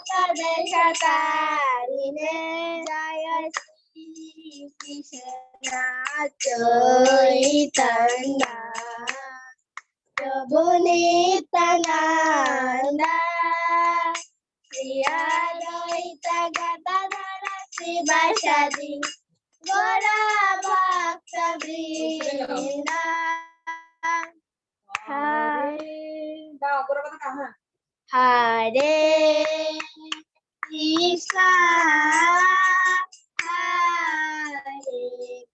Padeshataline Jaya Shri Krishna Chaitanya Prabhu Nityananda Shri Advaita Gadadhara Srivasadi Gaura Bhakta Vrinda Hare Krishna Hare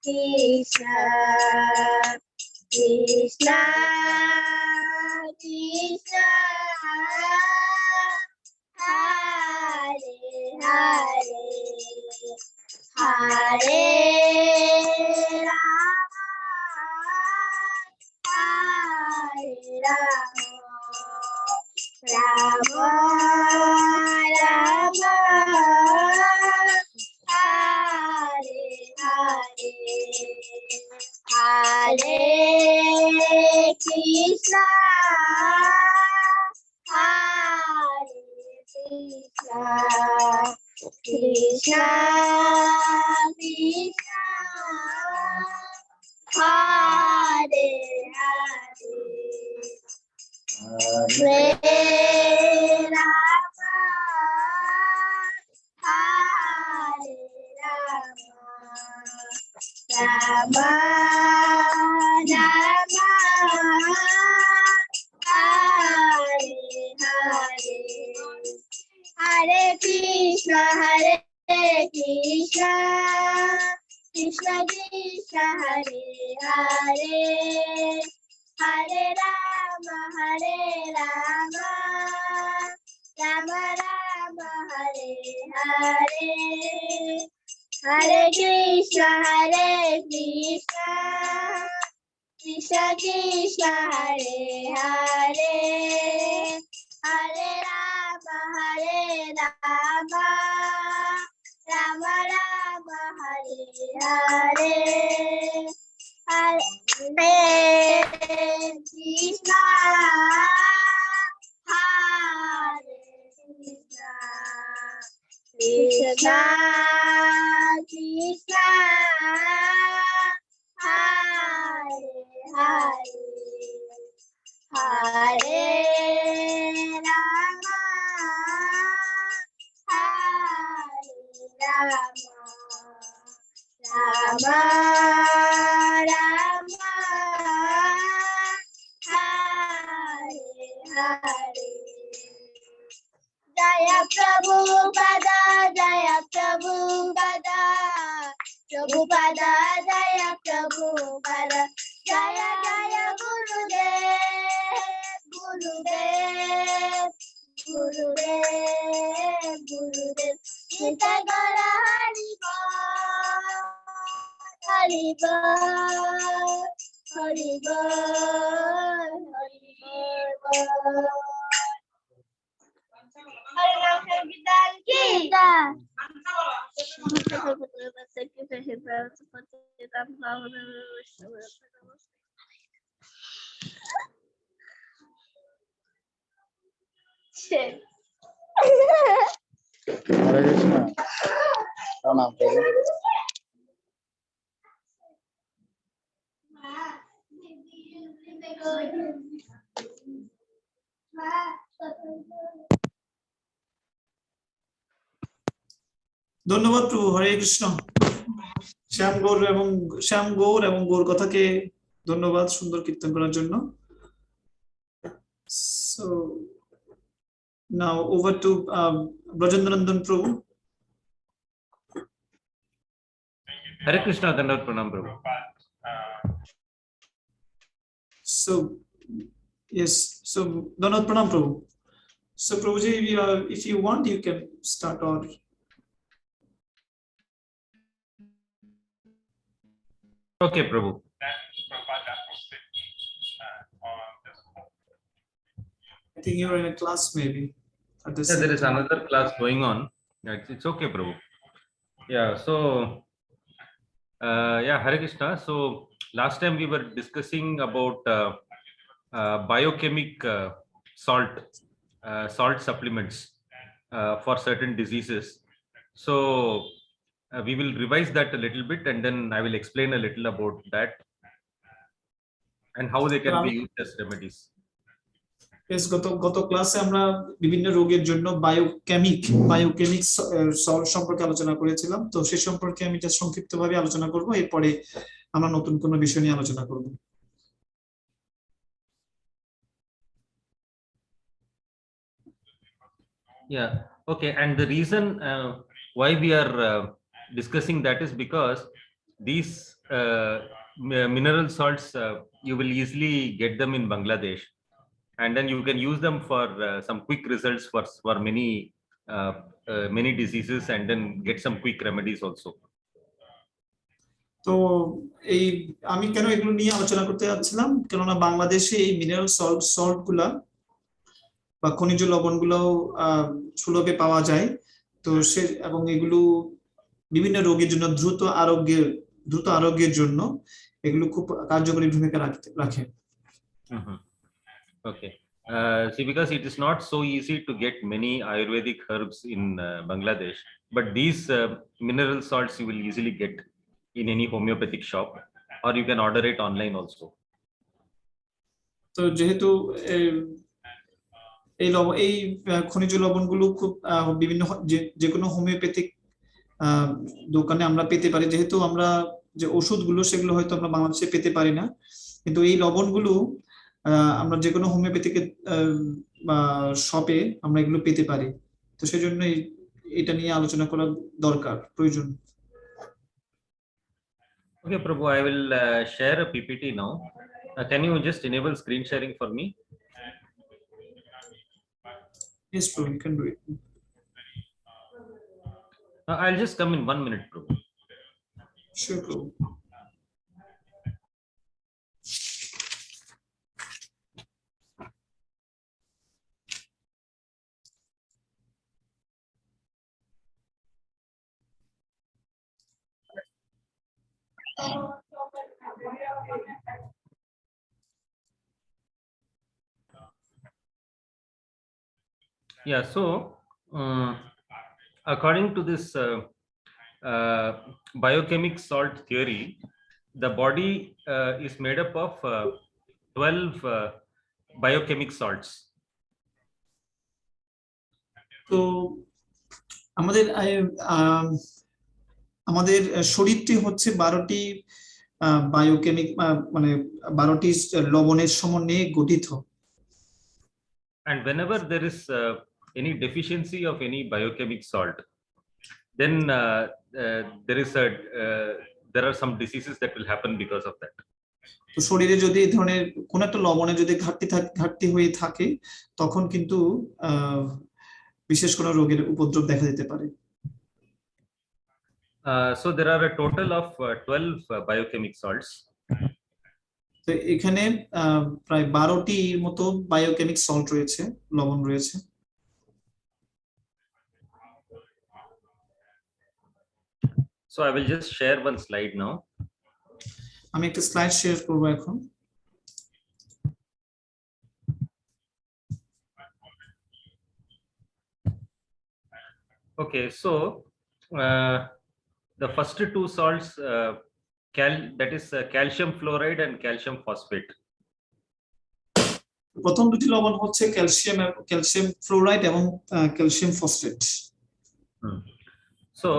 Krishna Krishna Krishna Hare Hare Hare Rama Hare Rama Rama Rama Hare Hare Hare Krishna Hare Krishna Krishna Krishna Hare Hare Hare Rama Hare Rama Rama Hare Hare Hare Krishna Krishna Krishna Hare Hare Hare Rama Rama Rama Hare Hare Hare Krishna Krishna Krishna Hare Hare Hare Rama Rama Rama Hare Hare Hare Krishna Hare Krishna Krishna Hare Hare Hare Rama Hare Rama Rama Hare Hare Jaya Prabhupada Jaya Prabhupada Prabhupada Jaya Prabhupada Jaya Jaya Gurudev Gurudev Gurudev Gurudev Nitya Gaura Hari Bol Hari Bol Hari Bol Hari Ram Sankirtan ki Hare Krishna. Pranam. ধন্যবাদ প্রভু। হরে কৃষ্ণ। শ্যাম গৌর এবং গৌর কথাকে ধন্যবাদ সুন্দর কীর্তন করার জন্য। So now over to Vrajendranandan Prabhu. Hare Krishna, Dandavat Pranam Prabhu. So yes, so Dandavat Pranam Prabhu. So Prabhuji, if you want, you can start or. Okay, Prabhu. I think you're in a class maybe. Yeah, there is another class going on. Yeah, it's okay, Prabhu. Yeah, so yeah, Hare Krishna. So last time we were discussing about biochemic salt supplements. for certain diseases. So we will revise that a little bit, and then I will explain a little about that and how they can be used as remedies. Yes, গত ক্লাসে আমরা বিভিন্ন রোগের জন্য biochemic salt সম্পর্কে আলোচনা করেছিলাম। তো সেই সম্পর্কে আমি জাস্ট সংক্ষিপ্তভাবে আলোচনা করব, এরপরে আমরা নতুন কোনো বিষয় নিয়ে আলোচনা করব। Yeah, okay. And the reason why we are discussing that is because these mineral salts, you will easily get them in Bangladesh, and then you can use them for some quick results for many diseases, and then get some quick remedies also. তো এই আমি কেন এগুলো নিয়ে আলোচনা করতে যাচ্ছিলাম, কেননা বাংলাদেশে এই মিনারেল সল্ট গুলা বা খনিজ লবণগুলো সুলভে পাওয়া যায়। তো এবং এগুলো বিভিন্ন রোগের জন্য দ্রুত আরোগ্যের জন্য এগুলো খুব কার্যকরী ভূমিকা রাখে। Okay. See, because it is not so easy to get many Ayurvedic herbs in Bangladesh, but these mineral salts you will easily get in any homeopathic shop, or you can order it online also. তো যেহেতু এই খনিজ লবণগুলো খুব বিভিন্ন যে কোনো homeopathic দোকানে আমরা পেতে পারি, যেহেতু আমরা যে ওষুধগুলো সেগুলো হয়তো আমরা বাংলাদেশে পেতে পারি না, কিন্তু এই লবণগুলো আমরা যে কোনো হোমিওপ্যাথিক শপে আমরা এগুলো পেতে পারি। তো সেই জন্য এটা নিয়ে আলোচনা করা দরকার, প্রয়োজন। Okay, Prabhu, I will share a PPT now. Can you just enable screen sharing for me? Yes, Prabhu, you can do it. I'll just come in 1 minute, Prabhu. Sure, Prabhu. Yeah, so according to this biochemic salt theory, the body is made up of 12 biochemic salts. তো আমাদের শরীরটি হচ্ছে 12টি biochemic মানে 12টি লবণের সমন্বয়ে গঠিত। And whenever there is any deficiency of any biochemic salt, then there are some diseases that will happen because of that. তো শরীরে যদি এই ধরনের কোন একটা লবণে যদি ঘাটতি হয়ে থাকে, তখন কিন্তু বিশেষ কোনো রোগের উপদ্রব দেখা দিতে পারে। So there are a total of 12 biochemic salts. তো এখানে প্রায় 12টির মতো বায়োকেমিক সল্ট রয়েছে, লবণ রয়েছে। So I will just share one slide now. আমি একটা স্লাইড শেয়ার করব এখন। Okay, so the first two salts, that is calcium fluoride and calcium phosphate. প্রথম দুটি লবণ হচ্ছে ক্যালসিয়াম ফ্লোরাইড এবং calcium phosphate. So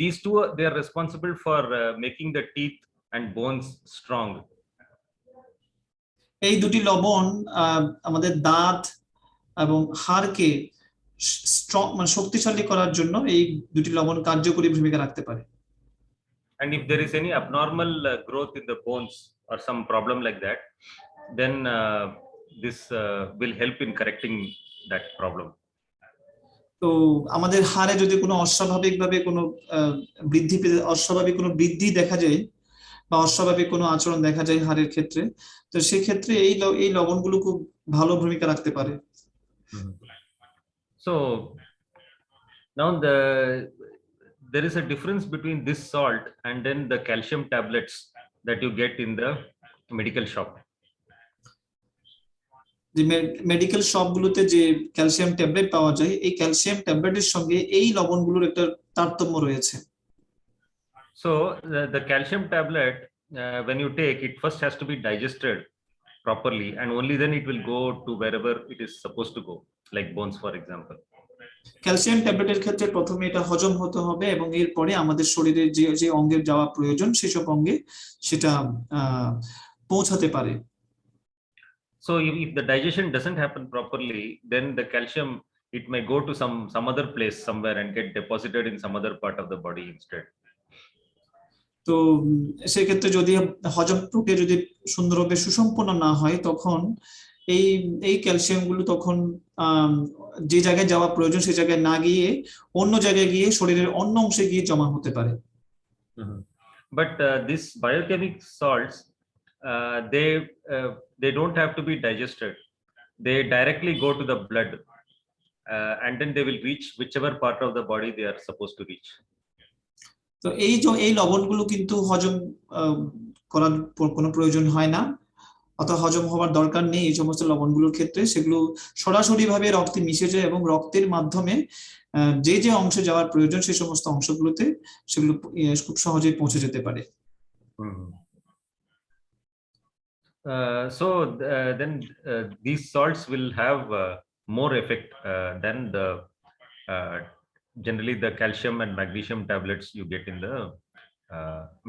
these two, they are responsible for making the teeth and bones strong. এই দুটি লবণ আমাদের দাঁত এবং হাড়কে স্ট্রং মানে শক্তিশালী করার জন্য এই দুটি লবণ কার্যকরী ভূমিকা রাখতে পারে। And if there is any abnormal growth in the bones or some problem like that, then this will help in correcting that problem. তো আমাদের হাড়ে যদি কোনো অস্বাভাবিক বৃদ্ধি দেখা যায় বা অস্বাভাবিক কোনো আচরণ দেখা যায় হাড়ের ক্ষেত্রে, তো সেই ক্ষেত্রে এই লবণগুলো খুব ভালো ভূমিকা রাখতে পারে। So now there is a difference between this salt and then the calcium tablets that you get in the medical shop. যে মেডিকেল শপগুলোতে যে ক্যালসিয়াম ট্যাবলেট পাওয়া যায়, এই ক্যালসিয়াম ট্যাবলেটের সঙ্গে এই লবণগুলোর একটা তারতম্য রয়েছে। So the calcium tablet, when you take it, first has to be digested properly, and only then it will go to wherever it is supposed to go, like bones, for example. Calcium ট্যাবলেটের ক্ষেত্রে প্রথমে এটা হজম হতে হবে এবং এরপরে আমাদের শরীরের যে যে অঙ্গের যাওয়া প্রয়োজন সেসব অঙ্গে সেটা পৌঁছাতে পারে। So if the digestion doesn't happen properly, then the calcium, it may go to some other place somewhere and get deposited in some other part of the body instead. তো সেক্ষেত্রে যদি হজম প্রক্রিয়া যদি সুন্দরভাবে সুসম্পন্ন না হয়, তখন এই এই ক্যালসিয়াম গুলো তখন যে জায়গায় যাওয়া প্রয়োজন সেই জায়গায় না গিয়ে অন্য জায়গায় গিয়ে শরীরের অন্য অংশে গিয়ে জমা হতে পারে। But these biochemic salts, they don't have to be digested. They directly go to the blood, and then they will reach whichever part of the body they are supposed to reach. তো এই লবণগুলো কিন্তু হজম করার কোনো প্রয়োজন হয় না, অথবা হজম হওয়ার দরকার নেই এই সমস্ত লবণগুলোর ক্ষেত্রে। সেগুলো সরাসরি ভাবে রক্তে মিশে যায় এবং রক্তের মাধ্যমে যে যে অংশে যাওয়ার প্রয়োজন সেই সমস্ত অংশগুলোতে সেগুলো খুব সহজেই পৌঁছে যেতে পারে। So then these salts will have more effect than the generally the calcium and magnesium tablets you get in the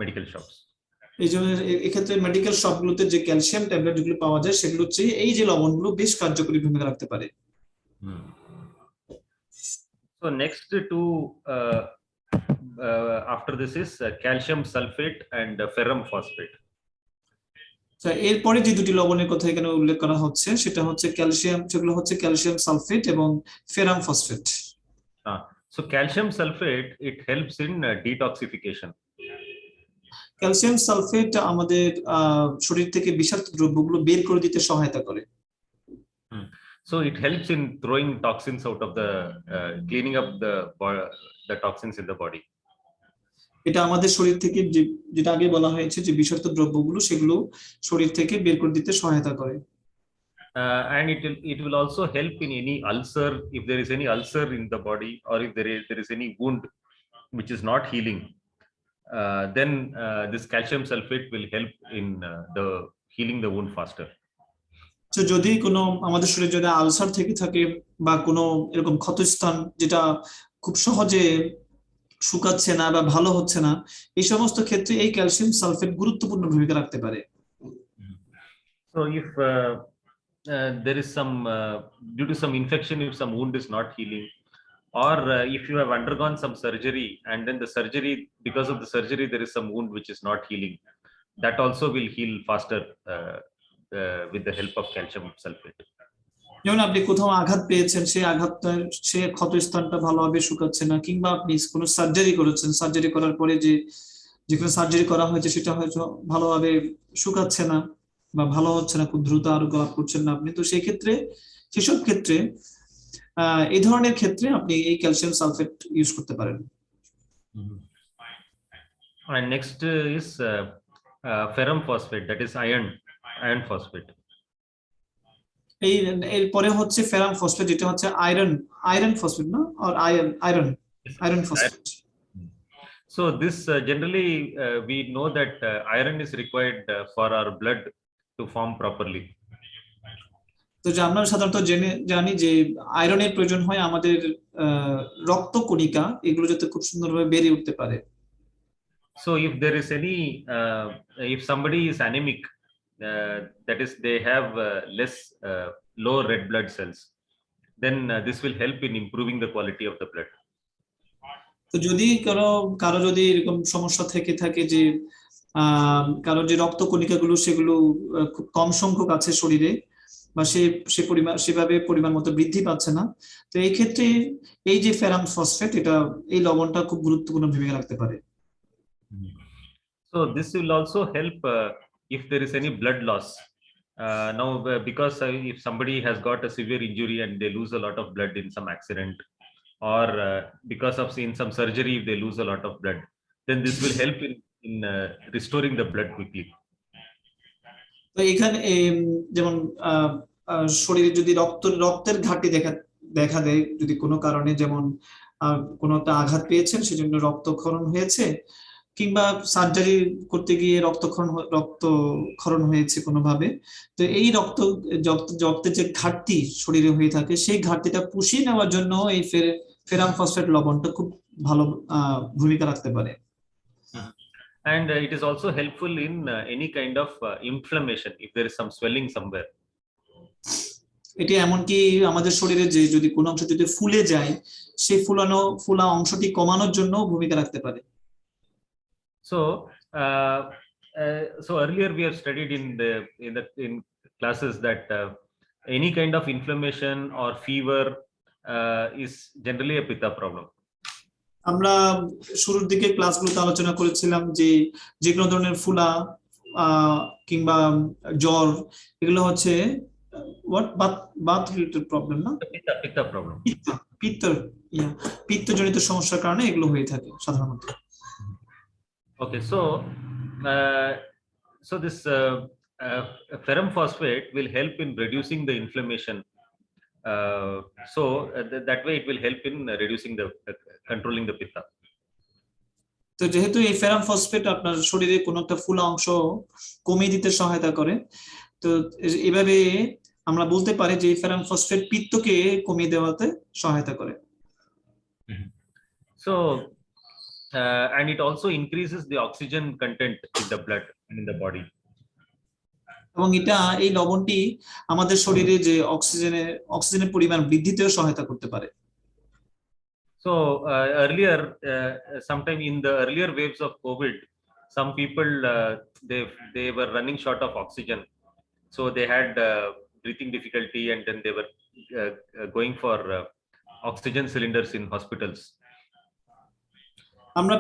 medical shops. এই জন্য এক্ষেত্রে মেডিকেল শপগুলোতে যে ক্যালসিয়াম ট্যাবলেট যেগুলো পাওয়া যায় সেগুলো হচ্ছে এই যে লবণগুলো বেশ কার্যকরী ভূমিকা রাখতে পারে। So next to after this is calcium sulfate and ferrum phosphate. এরপরে যে দুটি লবণের কথা এখানে উল্লেখ করা হচ্ছে সেটা হচ্ছে ক্যালসিয়াম, সেগুলো হচ্ছে ক্যালসিয়াম সালফেট এবং ফেরাম phosphate. So calcium sulfate, it helps in detoxification. Calcium sulphate আমাদের শরীর থেকে বিষাক্ত দ্রব্যগুলো বের করে দিতে সহায়তা করে। So it helps in throwing toxins out of the cleaning up the toxins in the body. এটা আমাদের শরীর থেকে যেটা আগে বলা হয়েছে যে বিষাক্ত দ্রব্যগুলো সেগুলো শরীর থেকে বের করে দিতে সহায়তা করে। And it will also help in any ulcer, if there is any ulcer in the body, or if there is any wound which is not healing, then this calcium sulfate will help in the healing the wound faster. তো যদি কোনো আমাদের শরীরে যদি ulcer থেকে থাকে বা কোনো এরকম ক্ষতস্থান যেটা খুব সহজে শুকাচ্ছে না বা ভালো হচ্ছে না, এই সমস্ত ক্ষেত্রে এই ক্যালসিয়াম সালফেট গুরুত্বপূর্ণ ভূমিকা রাখতে পারে। So if there is some due to some infection, if some wound is not healing, or if you have undergone some surgery and then the surgery, because of the surgery there is some wound which is not healing, that also will heal faster with the help of calcium sulfate. যেমন আপনি কোথাও আঘাত পেয়েছেন, সেই আঘাতটা সে ক্ষতস্থানটা ভালোভাবে শুকাচ্ছে না, কিংবা আপনি কোনো সার্জারি করেছেন, সার্জারি করার পরে যেখানে সার্জারি করা হয়েছে সেটা হয়তো ভালোভাবে শুকাচ্ছে না বা ভালো হচ্ছে না, খুব দ্রুত আরোগ্য লাভ করছেন না আপনি, তো সেই ক্ষেত্রে সেসব ক্ষেত্রে এই ধরনের ক্ষেত্রে আপনি এই ক্যালসিয়াম সালফেট ইউজ করতে পারেন। And next is ferrum phosphate, that is iron phosphate. এরপরে হচ্ছে ফেরাম ফসফেট, যেটা হচ্ছে আয়রন ফসফেট না, আর iron phosphate. So this generally we know that iron is required for our blood to form properly. তো যে আমরা সাধারণত জানি যে আয়রনের প্রয়োজন হয় আমাদের রক্ত কণিকা এগুলো যাতে খুব সুন্দরভাবে বেড়ে উঠতে পারে। So if there is any if somebody is anemic, that is they have less low red blood cells, then this will help in improving the quality of the blood. তো যদি কারো যদি এরকম সমস্যা থেকে থাকে যে কারো যে রক্ত কণিকাগুলো সেগুলো খুব কম সংখ্যক আছে শরীরে বা সেভাবে পরিমাণ মতো বৃদ্ধি পাচ্ছে না, তো এই ক্ষেত্রে এই যে ফেরাম ফসফেট এটা এই লবণটা খুব গুরুত্বপূর্ণ ভূমিকা রাখতে পারে। So this will also help if there is any blood loss. Now because if somebody has got a severe injury and they lose a lot of blood in some accident, or because of some surgery if they lose a lot of blood, then this will help in restoring the blood quickly. তো এখানে যেমন শরীরে যদি রক্তের ঘাটতি দেখা দেয়, যদি কোনো কারণে, যেমন কোনো একটা আঘাত পেয়েছেন সেজন্য রক্তক্ষরণ হয়েছে, কিংবা সার্জারি করতে গিয়ে রক্তক্ষরণ হয়েছে কোনোভাবে, তো এই রক্তের যে ঘাটতি শরীরে হয়ে থাকে, সেই ঘাটতিটা পুষিয়ে নেওয়ার জন্য এই ফেরাম ফসফেট লবণটা খুব ভালো ভূমিকা রাখতে পারে। And it is also helpful in any kind of inflammation if there is some swelling somewhere. এটি এমনকি আমাদের শরীরে যে যদি কোনো অংশ যদি ফুলে যায়, সেই ফুলা অংশটি কমানোর জন্য ভূমিকা রাখতে পারে। So so earlier we have studied in classes that any kind of inflammation or fever is generally a pitta problem. আমরা শুরুর দিকে ক্লাসগুলোতে আলোচনা করেছিলাম যে কোনো ধরনের ফুলা কিংবা জ্বর, এগুলো হচ্ছে বাত রিলেটেড প্রবলেম, না? Pitta problem. পিত্তজনিত সমস্যার কারণে এগুলো হয়ে থাকে সাধারণত। Okay, so this ferrum phosphate will help in reducing the inflammation. So that way it will help in reducing controlling the pitta. তো যেহেতু এই ফেরাম ফসফেট আপনার শরীরে কোনো একটা ফুলা অংশ কমিয়ে দিতে সহায়তা করে, তো এভাবে আমরা বলতে পারি যে এই ফেরাম ফসফেট পিত্তকে কমিয়ে দেওয়াতে সহায়তা করে। So and it also increases the oxygen content in the blood and in the body. এবং এই লবণটি আমাদের শরীরে যে অক্সিজেনের পরিমাণ বৃদ্ধিতেও সহায়তা করতে পারে। So earlier, sometime in the earlier waves of COVID, some people they were running short of oxygen, so they had breathing difficulty, and then they were going for oxygen cylinders in hospitals. আমরা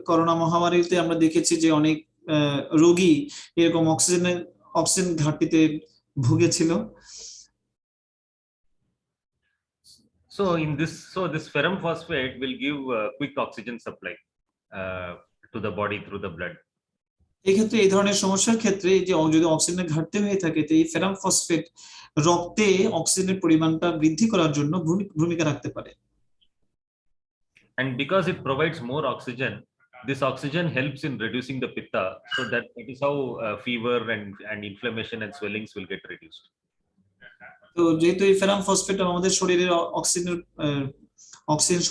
corona মহামারীতে আমরা দেখেছি যে অনেক রোগী এরকম oxygen ঘাটতিতে ভুগেছিল। So this ferrum phosphate will give quick oxygen supply to the body through the blood. এই ক্ষেত্রে এই ধরনের সমস্যার ক্ষেত্রে যে যদি অক্সিজেনের ঘাটতি হয়ে থাকে, তো এই ফেরাম ফসফেট রক্তে অক্সিজেনের পরিমাণটা বৃদ্ধি করার জন্য ভূমিকা রাখতে পারে। And because it provides more oxygen, this oxygen helps in reducing the pitta, so that is how fever and inflammation and swellings will get reduced. তো যেহেতু এই ফেরাম ফসফেট আমাদের শরীরে অক্সিজেন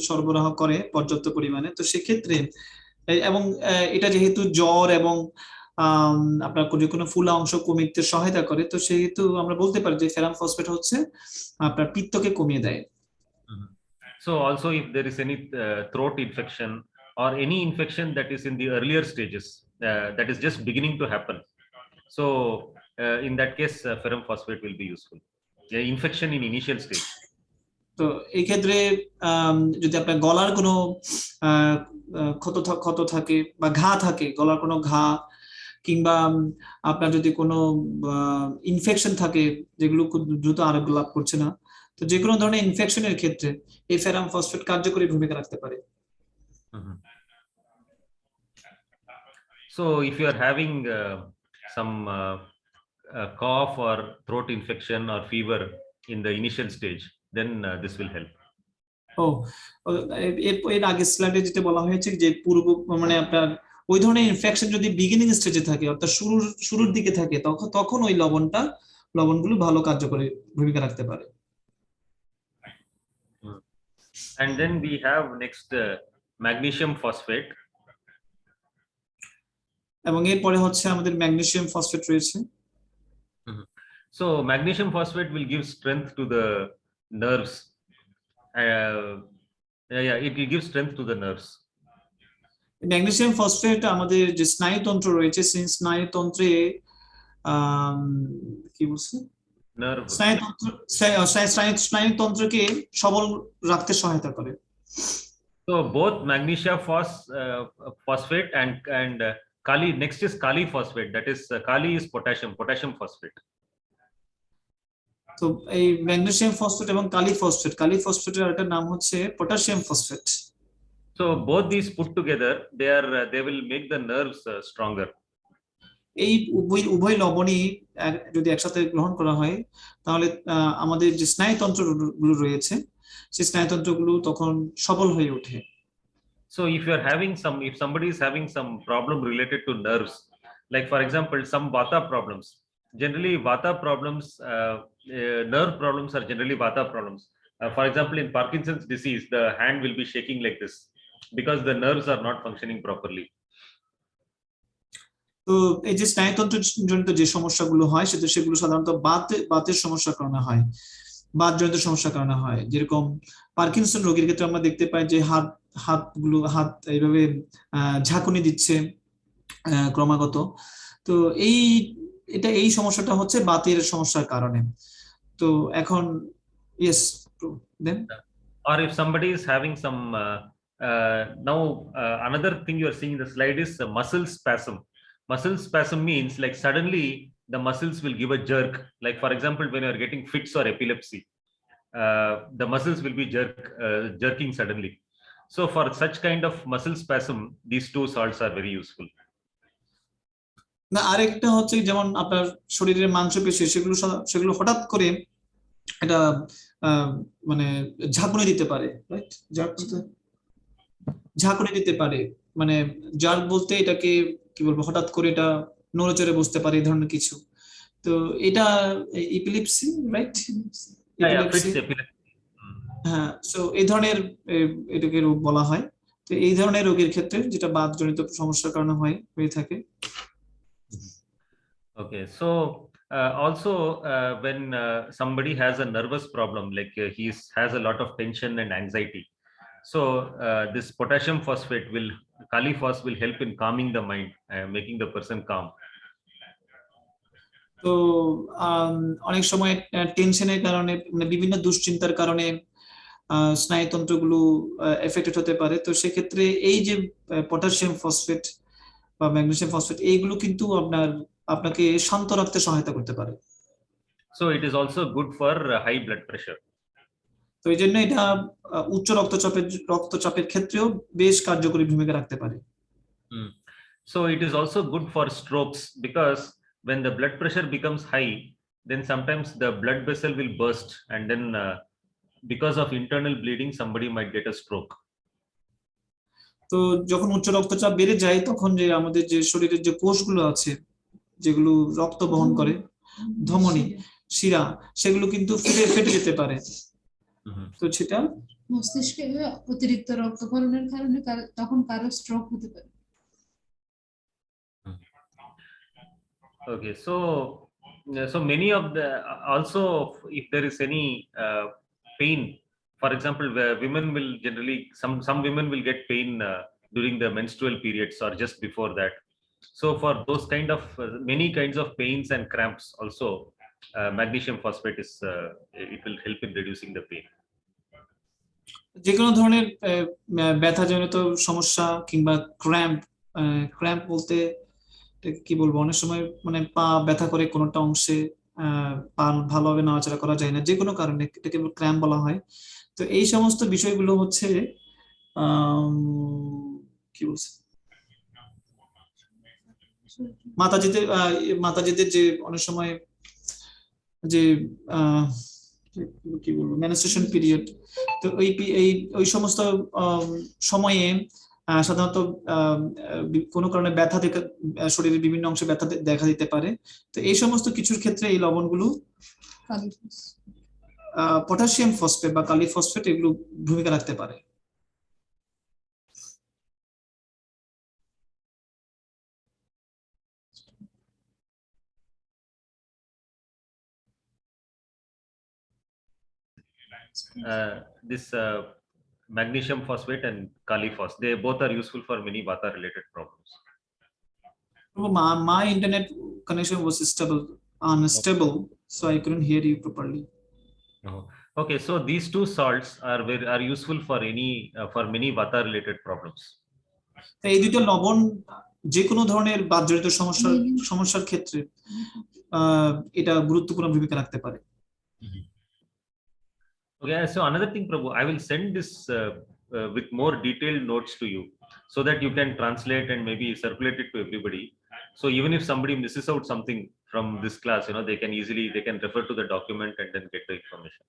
সরবরাহ করে পর্যাপ্ত পরিমাণে, তো সেক্ষেত্রে এবং এটা যেহেতু জ্বর এবং আপনার যে কোনো ফুলা অংশ কমিতে সহায়তা করে, তো সেহেতু আমরা বলতে পারি যে ফেরাম ফসফেট হচ্ছে আপনার পিত্তকে কমিয়ে দেয়। So also if there is any throat infection or any infection that is in the earlier stages, that is just beginning to happen, so in that case ferrum phosphate will be useful. Infection in initial stage. তো এই ক্ষেত্রে যদি আপনার গলার কোনো ক্ষত থাকে বা ঘা থাকে, গলার কোনো ঘা, কিংবা আপনার যদি কোনো ইনফেকশন থাকে যেগুলো খুব দ্রুত আরোগ্য লাভ করছে না, তো যে কোনো ধরনের ইনফেকশনের ক্ষেত্রে এই ফেরাম ফসফেট কার্যকরী ভূমিকা রাখতে পারে। So if you are having some cough or throat infection or fever in the initial stage, then this will help. এর আগে স্লাইডে যেটা বলা হয়েছে যে মানে আপনার ওই ধরনের ইনফেকশন যদি বিগিনিং স্টেজে থাকে, অর্থাৎ শুরুর দিকে থাকে, তখন ওই লবণগুলো ভালো কার্যকরী ভূমিকা রাখতে পারে। And then we have next magnesium phosphate. এবং এরপরে হচ্ছে আমাদের ম্যাগনেসিয়াম ফসফেট রয়েছে। So magnesium phosphate will give strength to the nerves. It will give strength to the nerves. Magnesium phosphate আমাদের যে স্নায়ুতন্ত্র রয়েছে, সেই স্নায়ুতন্ত্রে কি বলছে, স্নায়ুতন্ত্রকে সবল রাখতে সহায়তা করে। So both magnesium phosphate and kali, next is kali phosphate, that is kali is potassium phosphate. তো এই ম্যাগনেসিয়াম ফসফেট এবং কালি ফসফেটের একটা নাম হচ্ছে potassium phosphate. So both these put together, they will make the nerves stronger. এই উভয় লবণই যদি একসাথে গ্রহণ করা হয় তাহলে আমাদের যে স্নায়ুতন্ত্র গুলো রয়েছে সেই স্নায়ুতন্ত্রগুলো তখন সবল হয়ে ওঠে। So if you are having if somebody is having some problem related to nerves, like for example some vata problems, generally vata problems, nerve problems are generally vata problems. For example, in Parkinson's disease, the hand will be shaking like this because the nerves are not functioning properly. তো এই যে স্নায়ুতন্ত্র জনিত যে সমস্যাগুলো হয় সেগুলো সাধারণত বাতের সমস্যার কারণে হয়, বাতজনিত সমস্যার কারণে হয়। যেরকম পার্কিনসন রোগীর ক্ষেত্রে আমরা দেখতে পাই যে হাত এইভাবে ঝাঁকুনি দিচ্ছে ক্রমাগত। তো এই সমস্যাটা হচ্ছে বাতের সমস্যার কারণে। তো এখন yes then, or if somebody is having some now another thing you are seeing in the slide is muscle spasm. Muscle spasm means like suddenly the muscles will give a jerk, like for example when you are getting fits or epilepsy, the muscles will be jerking suddenly. So for such kind of muscle spasm, these two salts are very useful. না আরেকটা হচ্ছে যেমন আপনার শরীরের মাংসপেশি সেগুলো হঠাৎ করে এটা মানে ঝাঁকুনি দিতে পারে, রাইট? ঝাঁকুনি দিতে পারে, মানে জার্ক বলতে এটাকে কি বলবো, হঠাৎ করে এটা নড়েচড়ে বসতে পারে এই ধরনের কিছু। তো এটা এপিলেপসি, রাইট? হ্যাঁ, সো এই ধরনের এটাকে রোগ বলা হয়। তো এই ধরনের রোগের ক্ষেত্রে যেটা বাতজনিত সমস্যার কারণে হয়ে থাকে। Okay, so also when somebody has a nervous problem, like he has a lot of tension and anxiety, so this potassium phosphate kali phos will help in calming the mind, making the person calm. তো অনেক সময় টেনশনের কারণে, মানে বিভিন্ন দুশ্চিন্তার কারণে স্নায়ুতন্ত্রগুলো affected হতে পারে। তো সেক্ষেত্রে এই যে পটাশিয়াম ফসফেট বা ম্যাগনেসিয়াম ফসফেট এইগুলো কিন্তু আপনাকে শান্ত রাখতে সহায়তা করতে পারে। So it is also good for high blood pressure. তো এই জন্য এটা উচ্চ রক্তচাপের ক্ষেত্রেও বেশ কার্যকরী ভূমিকা রাখতে পারে। So it is also good for strokes, because when the blood pressure becomes high, then sometimes the blood vessel will burst, and then because of internal bleeding somebody might get a stroke. তো যখন উচ্চ রক্তচাপ বেড়ে যায় তখন যে আমাদের যে শরীরের যে কোষগুলো আছে যেগুলো রক্ত বহন করে, ধমনী, শিরা, সেগুলো কিন্তু ফেটে যেতে পারে। তো সেটা মস্তিষ্কে অতিরিক্ত রক্তক্ষরণের কারণে তখন কারো স্ট্রোক হতে পারে। Okay, so many of the also if there is any pain, for example, where women will generally some women will get pain during the menstrual periods or just before that. So for those kind of many kinds of pains and cramps also, magnesium phosphate is it will help in reducing the pain. যে কোনো ধরনের ব্যথাজনিত সমস্যা কিংবা cramp বলতে কি বলবো, অনেক সময় মানে পা ব্যথা করে কোনোটা অংশে, পা ভালোভাবে নাড়াচাড়া করা যায় না, যে কোনো কারণে এটাকে ক্র্যাম্প বলা হয়। তো এই সমস্ত বিষয়গুলো হচ্ছে কি বলছে, মাতাজিদের যে অনেক সময় যে কি বলবো মেনস্ট্রুয়েশন পিরিয়ড, তো ওই সমস্ত সময়ে সাধারণত কোনো কারণে ব্যথা শরীরের বিভিন্ন অংশে ব্যথা দেখা দিতে পারে। তো এই সমস্ত কিছুর ক্ষেত্রে এই লবণগুলো পটাশিয়াম ফসফেট বা কালি ফসফেট এগুলো ভূমিকা রাখতে পারে। This magnesium phosphate and kali phos, they both are useful for many vata related problems. My internet connection was unstable, so I couldn't hear you properly. Okay, so these two salts are useful for many vata related problems. এই দুটো লবণ যে কোনো ধরনের বাতজনিত সমস্যার ক্ষেত্রে এটা গুরুত্বপূর্ণ ভূমিকা রাখতে পারে। Okay, so another thing, Prabhu, I will send this with more detailed notes to you so that you can translate and maybe circulate it to everybody. So even if somebody misses out something from this class, they can easily refer to the document and then get the information.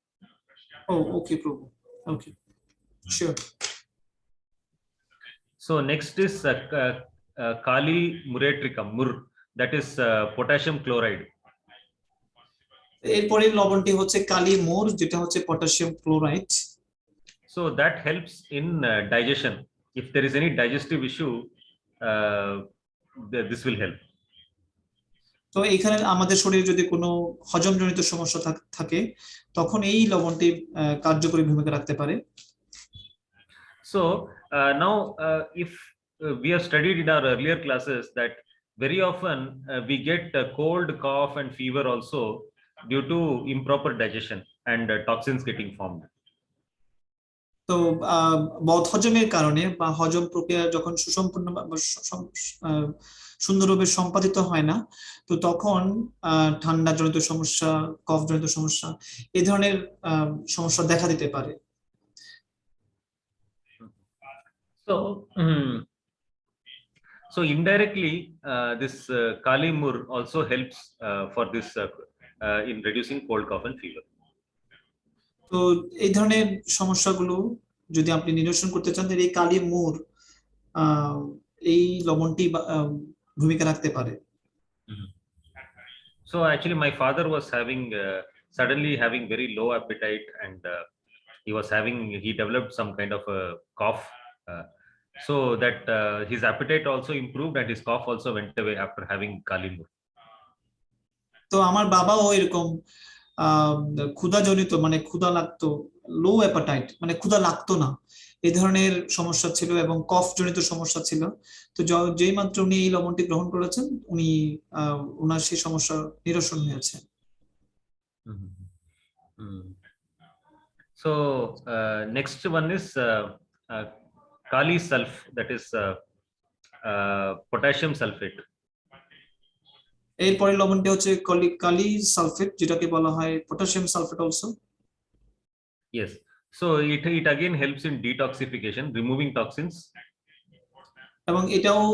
Oh, okay, Prabhu. Okay, sure. So next is Kali Muretricum, Mur, that is potassium chloride. এরপরে লবণটি হচ্ছে কালি মোর, যেটা হচ্ছে potassium chloride. So that helps in digestion. If there is any digestive issue, this will help. তো এখানে আমাদের শরীরে যদি কোনো হজমজনিত সমস্যা থাকে তখন এই লবণটি কার্যকরী ভূমিকা রাখতে পারে। So now if we have studied in our earlier classes that very often we get cold, cough and fever also due to improper digestion and toxins getting formed. তো বদহজমের কারণে বা হজম প্রক্রিয়া যখন সুসম্পন্ন বা সুন্দরভাবে সম্পাদিত হয় না, তো তখন ঠান্ডা জনিত সমস্যা, কফ জনিত সমস্যা, এই ধরনের সমস্যা দেখা দিতে পারে। So indirectly this Kali Mur also helps for this in reducing cold, cough and fever. তো এই ধরনের সমস্যাগুলো যদি আপনি নিরসন করতে চান, তাহলে এই কালি মুর এই লবণটি ভূমিকা রাখতে পারে। So actually my father was having suddenly having very low appetite and he developed some kind of a cough, so that his appetite also improved and his cough also went away after having Kali Mur. তো আমার বাবাও এরকম ক্ষুধাজনিত, মানে ক্ষুধা লাগতো, লো appetite মানে ক্ষুধা লাগতো না, এই ধরনের সমস্যা ছিল এবং কফ জনিত সমস্যা ছিল। তো যেই মাত্র উনি এই লবণটি গ্রহণ করেছেন, ওনার সেই সমস্যা নিরসন হয়েছে। So next one is Kali Sulf, that is potassium sulfate. এরপরে লবণটি হচ্ছে কালি সালফেট, যেটাকে বলা হয় potassium sulphate also. Yes, so it again helps in detoxification, removing toxins. এবং এটাও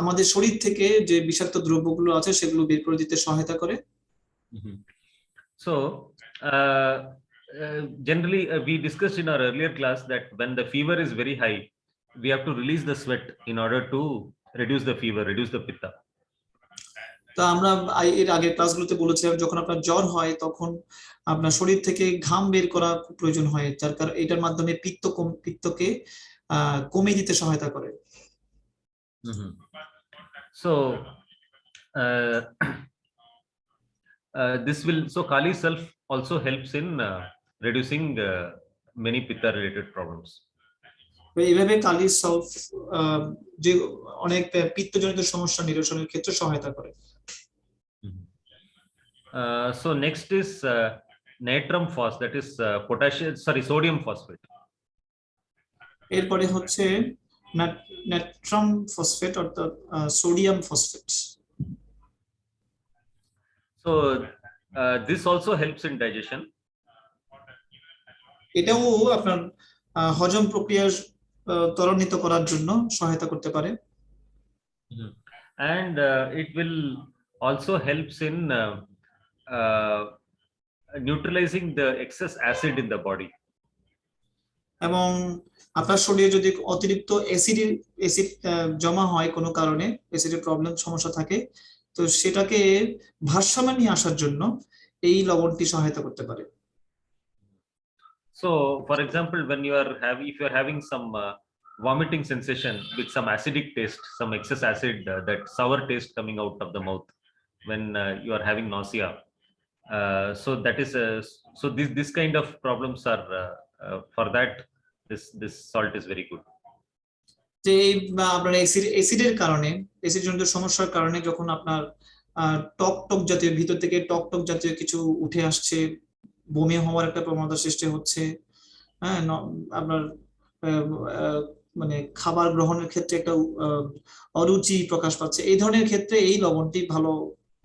আমাদের শরীর থেকে যে বিষাক্ত দ্রব্যগুলো আছে সেগুলো বের করে দিতে সহায়তা করে। So generally we discussed in our earlier class that when the fever is very high, we have to release the sweat in order to reduce the fever, reduce the pitta. তো আমরা এর আগের ক্লাসগুলোতে বলেছিলাম, যখন আপনার জ্বর হয় তখন আপনার শরীর থেকে ঘাম বের করা খুব প্রয়োজন হয়, যার কারণে এটার মাধ্যমে পিত্তকে কমিয়ে দিতে সহায়তা করে। So so Kali Sulf also helps in reducing many pitta related problems. এইভাবে কালি সালফ যে অনেক পিত্তজনিত সমস্যা নিরসনের ক্ষেত্রে সহায়তা করে। So next is natrum phos, that is sodium phosphate. এরপরে হচ্ছে নাট্রাম ফসফেট অর্থাৎ sodium phosphate. So this also helps in digestion. এটাও আপনার হজম প্রক্রিয়া ত্বরান্বিত করার জন্য সহায়তা করতে পারে। And it will also helps in neutralizing the excess acid in the body. এবং আপনার শরীরে যদি অতিরিক্ত অ্যাসিড জমা হয় কোনো কারণে, অ্যাসিডের প্রবলেম সমস্যা থাকে, তো সেটাকে ভারসাম্যে নিয়ে আসার জন্য এই লবণটি সহায়তা করতে পারে। So for example, when if you are having some vomiting sensation with some acidic taste, some excess acid, that sour taste coming out of the mouth when you are having nausea, so that is so this kind of problems are for that this salt is very good. যে আপনার অ্যাসিডের কারণে, acid জনিত সমস্যার কারণে যখন আপনার টক জাতীয়, ভিতর থেকে টক জাতীয় কিছু উঠে আসছে, বমি হওয়ার একটা প্রবণতা সৃষ্টি হচ্ছে, হ্যাঁ, আপনার মানে খাবার গ্রহণের ক্ষেত্রে একটা অরুচি প্রকাশ পাচ্ছে, এই ধরনের ক্ষেত্রে এই লবণটি ভালো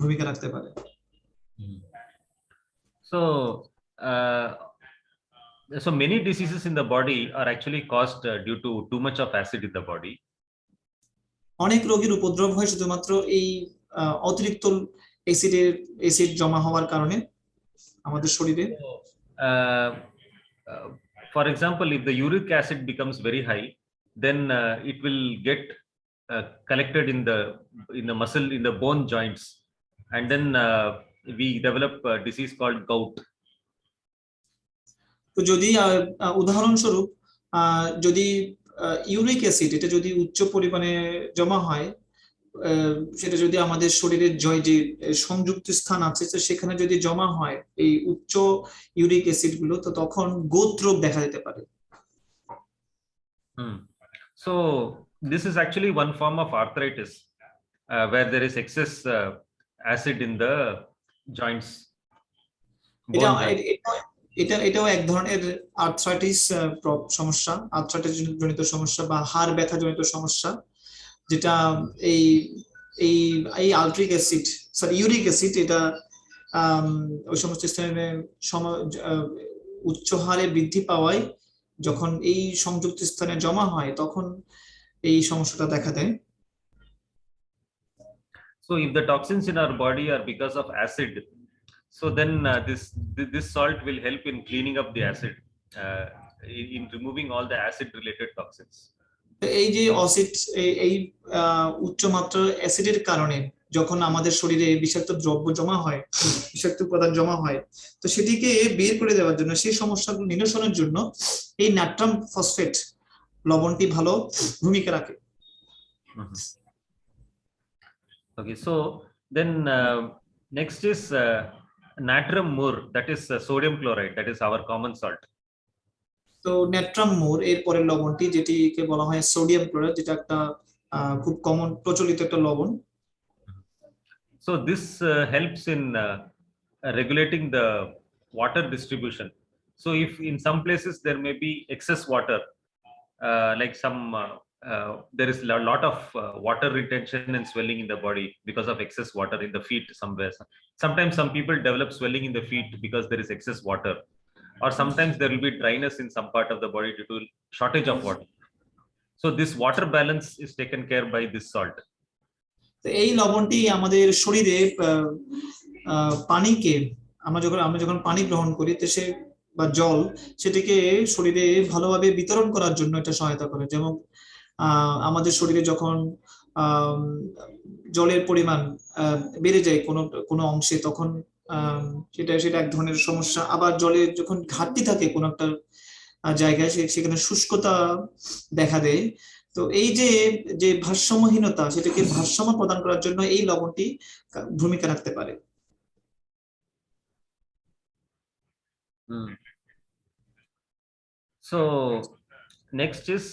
ভূমিকা রাখতে পারে। So many diseases in the body are actually caused due to too much of acid in the body. অনেক রোগীর উপদ্রব হয় শুধুমাত্র এই অতিরিক্ত অ্যাসিড জমা হওয়ার কারণে আমাদের শরীরে। Uh, for example, if the uric acid becomes very high, then it will get collected in the muscle, in the bone joints, and then we develop a disease called gout. তো যদি উদাহরণস্বরূপ যদি uric acid এটা যদি উচ্চ পরিমাণে জমা হয়, সেটা যদি আমাদের শরীরের যে সংযুক্ত স্থান আছে সেখানে যদি জমা হয় এই উচ্চ ইউরিক অ্যাসিড গুলো, তো তখন গোত রোগ দেখা দিতে পারে। So this is actually one form of arthritis where there is excess acid in the joints. এটাও এক ধরনের আর্থ্রাইটিস সমস্যা, আর্থ্রাইটিস জনিত সমস্যা বা হাড় ব্যথা জনিত সমস্যা, যেটা এই এই এই আলট্রিক অ্যাসিড ইউরিক অ্যাসিড এটা ওই সমস্ত স্থানে উচ্চ হারে বৃদ্ধি পাওয়ায় যখন এই সংযুক্ত স্থানে জমা হয় তখন এই সমস্যাটা দেখা দেয়। So if the toxins in our body are because of acid, so then this salt will help in cleaning up the acid, in removing all the acid related toxins. এই যে এই উচ্চ মাত্রার অ্যাসিডের কারণে যখন আমাদের শরীরে বিষাক্ত দ্রব্য জমা হয়, বিষাক্ত পদার্থ জমা হয়, তো সেটিকে বের করে দেওয়ার জন্য, সেই সমস্যাগুলো নিরসনের জন্য এই নাট্রাম ফসফেট লবণটি ভালো ভূমিকা রাখে। Okay, so then next is natrum mur, that is sodium chloride, that is our common salt. তো নাট্রাম মুর এর পরের লবণটি যেটিকে বলা হয় সোডিয়াম ক্লোরাইড, যেটা একটা খুব কমন প্রচলিত একটা লবণ। So this helps in regulating the water distribution. So if in some places there may be excess water, like some there is a lot of water retention and swelling in the body because of excess water in the feet somewhere. Sometimes some people develop swelling in the feet because there is excess water, or sometimes there will be dryness in some part of the body due to shortage of water. So this water balance is taken care by this salt. তো এই লবণটি আমাদের শরীরে পানিকে আমরা যখন পানি গ্রহণ করি তো সে বা জল সেটিকে শরীরে ভালোভাবে বিতরণ করার জন্য এটা সহায়তা করে। যেমন আমাদের শরীরে যখন জলের পরিমাণ বেড়ে যায় কোনো অংশে, তখন সেটা এক ধরনের সমস্যা। আবার জলের যখন ঘাটতি থাকে কোনো একটা জায়গায়, সেখানে শুষ্কতা দেখা দেয়। তো এই যে ভারসাম্যহীনতা, সেটাকে ভারসাম্য প্রদান করার জন্য এই লবণটি ভূমিকা রাখতে পারে। So next is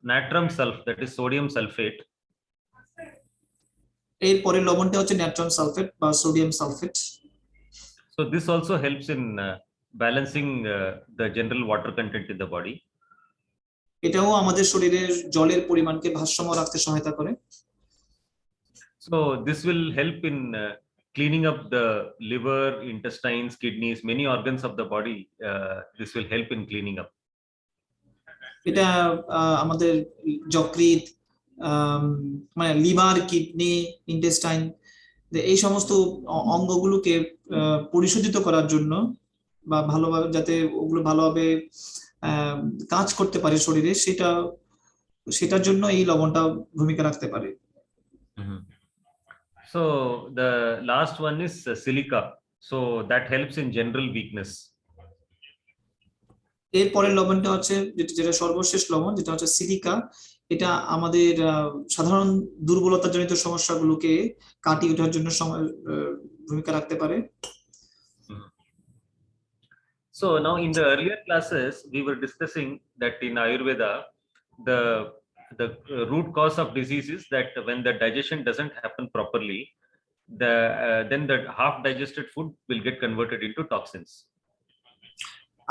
natrum sulf, that is sodium sulfate. এর পরের লবণটা হচ্ছে নাট্রাম সালফেট বা sodium sulphate. So this also helps in balancing the general water content in the body. এটাও আমাদের শরীরের জলের পরিমাণকে ভারসাম্য রাখতে সহায়তা করে। So this will help in cleaning up the liver, intestines, kidneys, many organs of the body. This will help in cleaning up. এটা আমাদের যকৃৎ, মানে লিভার, কিডনি, ইন্টেস্টাইন, এই সমস্ত অঙ্গগুলোকে পরিশোধিত করার জন্য বা ভালোভাবে যাতে ওগুলো ভালোভাবে কাজ করতে পারে শরীরে, সেটার জন্য এই লবণটা ভূমিকা রাখতে পারে। So the last one is silica. So that helps in general weakness. এর পরের লবণটা হচ্ছে যেটা সর্বশেষ লবণ, যেটা হচ্ছে সিলিকা। এটা আমাদের সাধারণ দুর্বলতাজনিত সমস্যাগুলোকে কাটিয়ে ওঠার জন্য ভূমিকা রাখতে পারে। So now in the earlier classes we were discussing that in Ayurveda the root cause of disease is that when the digestion doesn't happen properly, then the half digested food will get converted into toxins.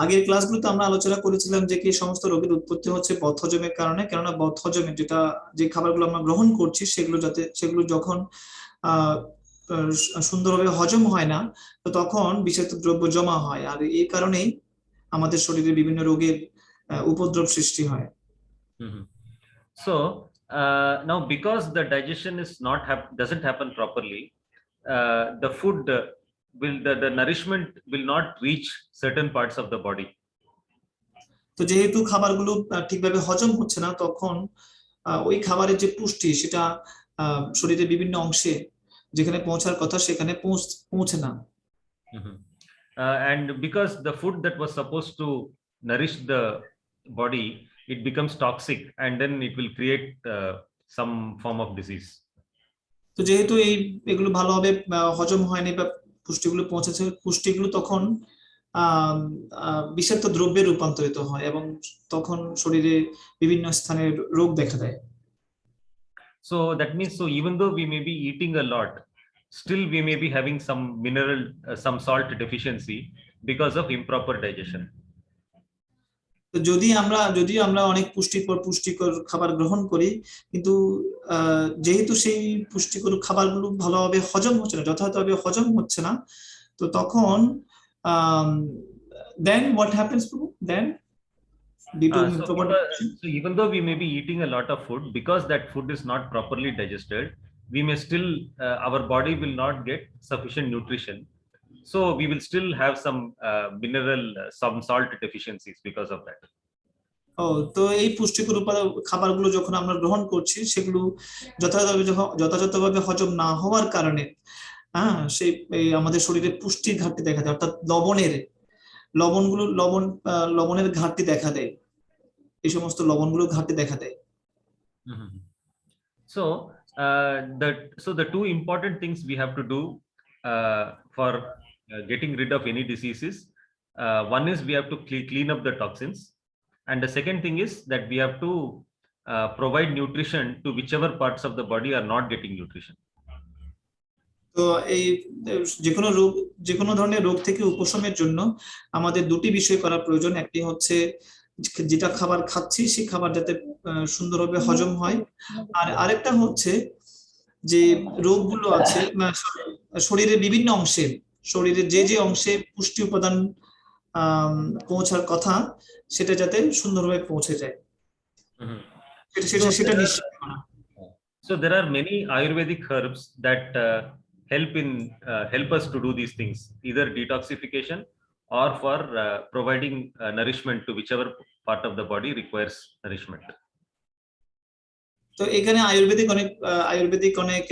আগের ক্লাসগুলোতে আমরা আলোচনা করেছিলাম যে কি সমস্ত রোগের উৎপত্তি হচ্ছে বদহজমের কারণে, কেননা বদহজমের যে খাবারগুলো আমরা গ্রহণ করছি সেগুলো যখন সুন্দরভাবে হজম হয় না, তো তখন বিষাক্ত দ্রব্য জমা হয়, আর এই কারণেই আমাদের শরীরে বিভিন্ন রোগের উপদ্রব সৃষ্টি হয়। So Now, because the digestion is not doesn't happen properly, the food the nourishment will not reach certain parts of the body. তো যেহেতু খাবারগুলো ঠিকভাবে হজম হচ্ছে না, তখন ওই খাবারের যে পুষ্টি সেটা শরীরের বিভিন্ন অংশে যেখানে পৌঁছার কথা সেখানে পৌঁছে না। And because the food that was supposed to nourish the body, it becomes toxic, and then it will create some form of disease. তো যেহেতু এগুলো ভালোভাবে হজম হয়নি বা পুষ্টিগুলো পৌঁছেছে, পুষ্টিগুলো তখন বিষাক্ত দ্রব্যে রূপান্তরিত হয় এবং তখন শরীরে বিভিন্ন স্থানে রোগ দেখা দেয়। So that means, so even though we may be eating a lot, still we may be having some mineral, some salt deficiency because of improper digestion. তো যদিও আমরা অনেক পুষ্টিকর খাবার গ্রহণ করি, কিন্তু যেহেতু সেই পুষ্টিকর খাবারগুলো ভালোভাবে হজম হচ্ছে না, যথাযথভাবে হজম হচ্ছে না, তো তখন then what happens, then so even though we may be eating a lot of food, because that food is not properly digested, we may still our body will not get sufficient nutrition, so we will still have some mineral, some salt deficiencies because of that. তো এই পুষ্টিকর খাবারগুলো যখন আমরা গ্রহণ করছি, সেগুলো যথাযথভাবে হজম না হওয়ার কারণে সেই আমাদের শরীরে পুষ্টির ঘাটতি দেখা দেয়, অর্থাৎ লবণের ঘাটতি দেখা দেয়, এই সমস্ত লবণগুলো ঘাটতি দেখা দেয়। So the two important things we have to do for getting rid of any diseases, one is we have to clean up the toxins, and the second thing is that we have to provide nutrition to whichever parts of the body are not getting nutrition. তো এই যে কোনো ধরনের রোগ থেকে উপশমের জন্য আমাদের দুটি বিষয় করা প্রয়োজন। একটি হচ্ছে যেটা খাবার খাচ্ছি সেই খাবার যাতে সুন্দরভাবে হজম হয়, আর আরেকটা হচ্ছে যে রোগগুলো আছে শরীরের বিভিন্ন অংশে, শরীরের যে অংশে পুষ্টি উপাদান পৌঁছার কথা সেটা যাতে সুন্দরভাবে পৌঁছে যায়, সেটা নিশ্চিত করা। So there are many Ayurvedic herbs that help us to do these things, either detoxification or for providing nourishment to whichever part of the body requires nourishment. তো এখানে আয়ুর্বেদিক অনেক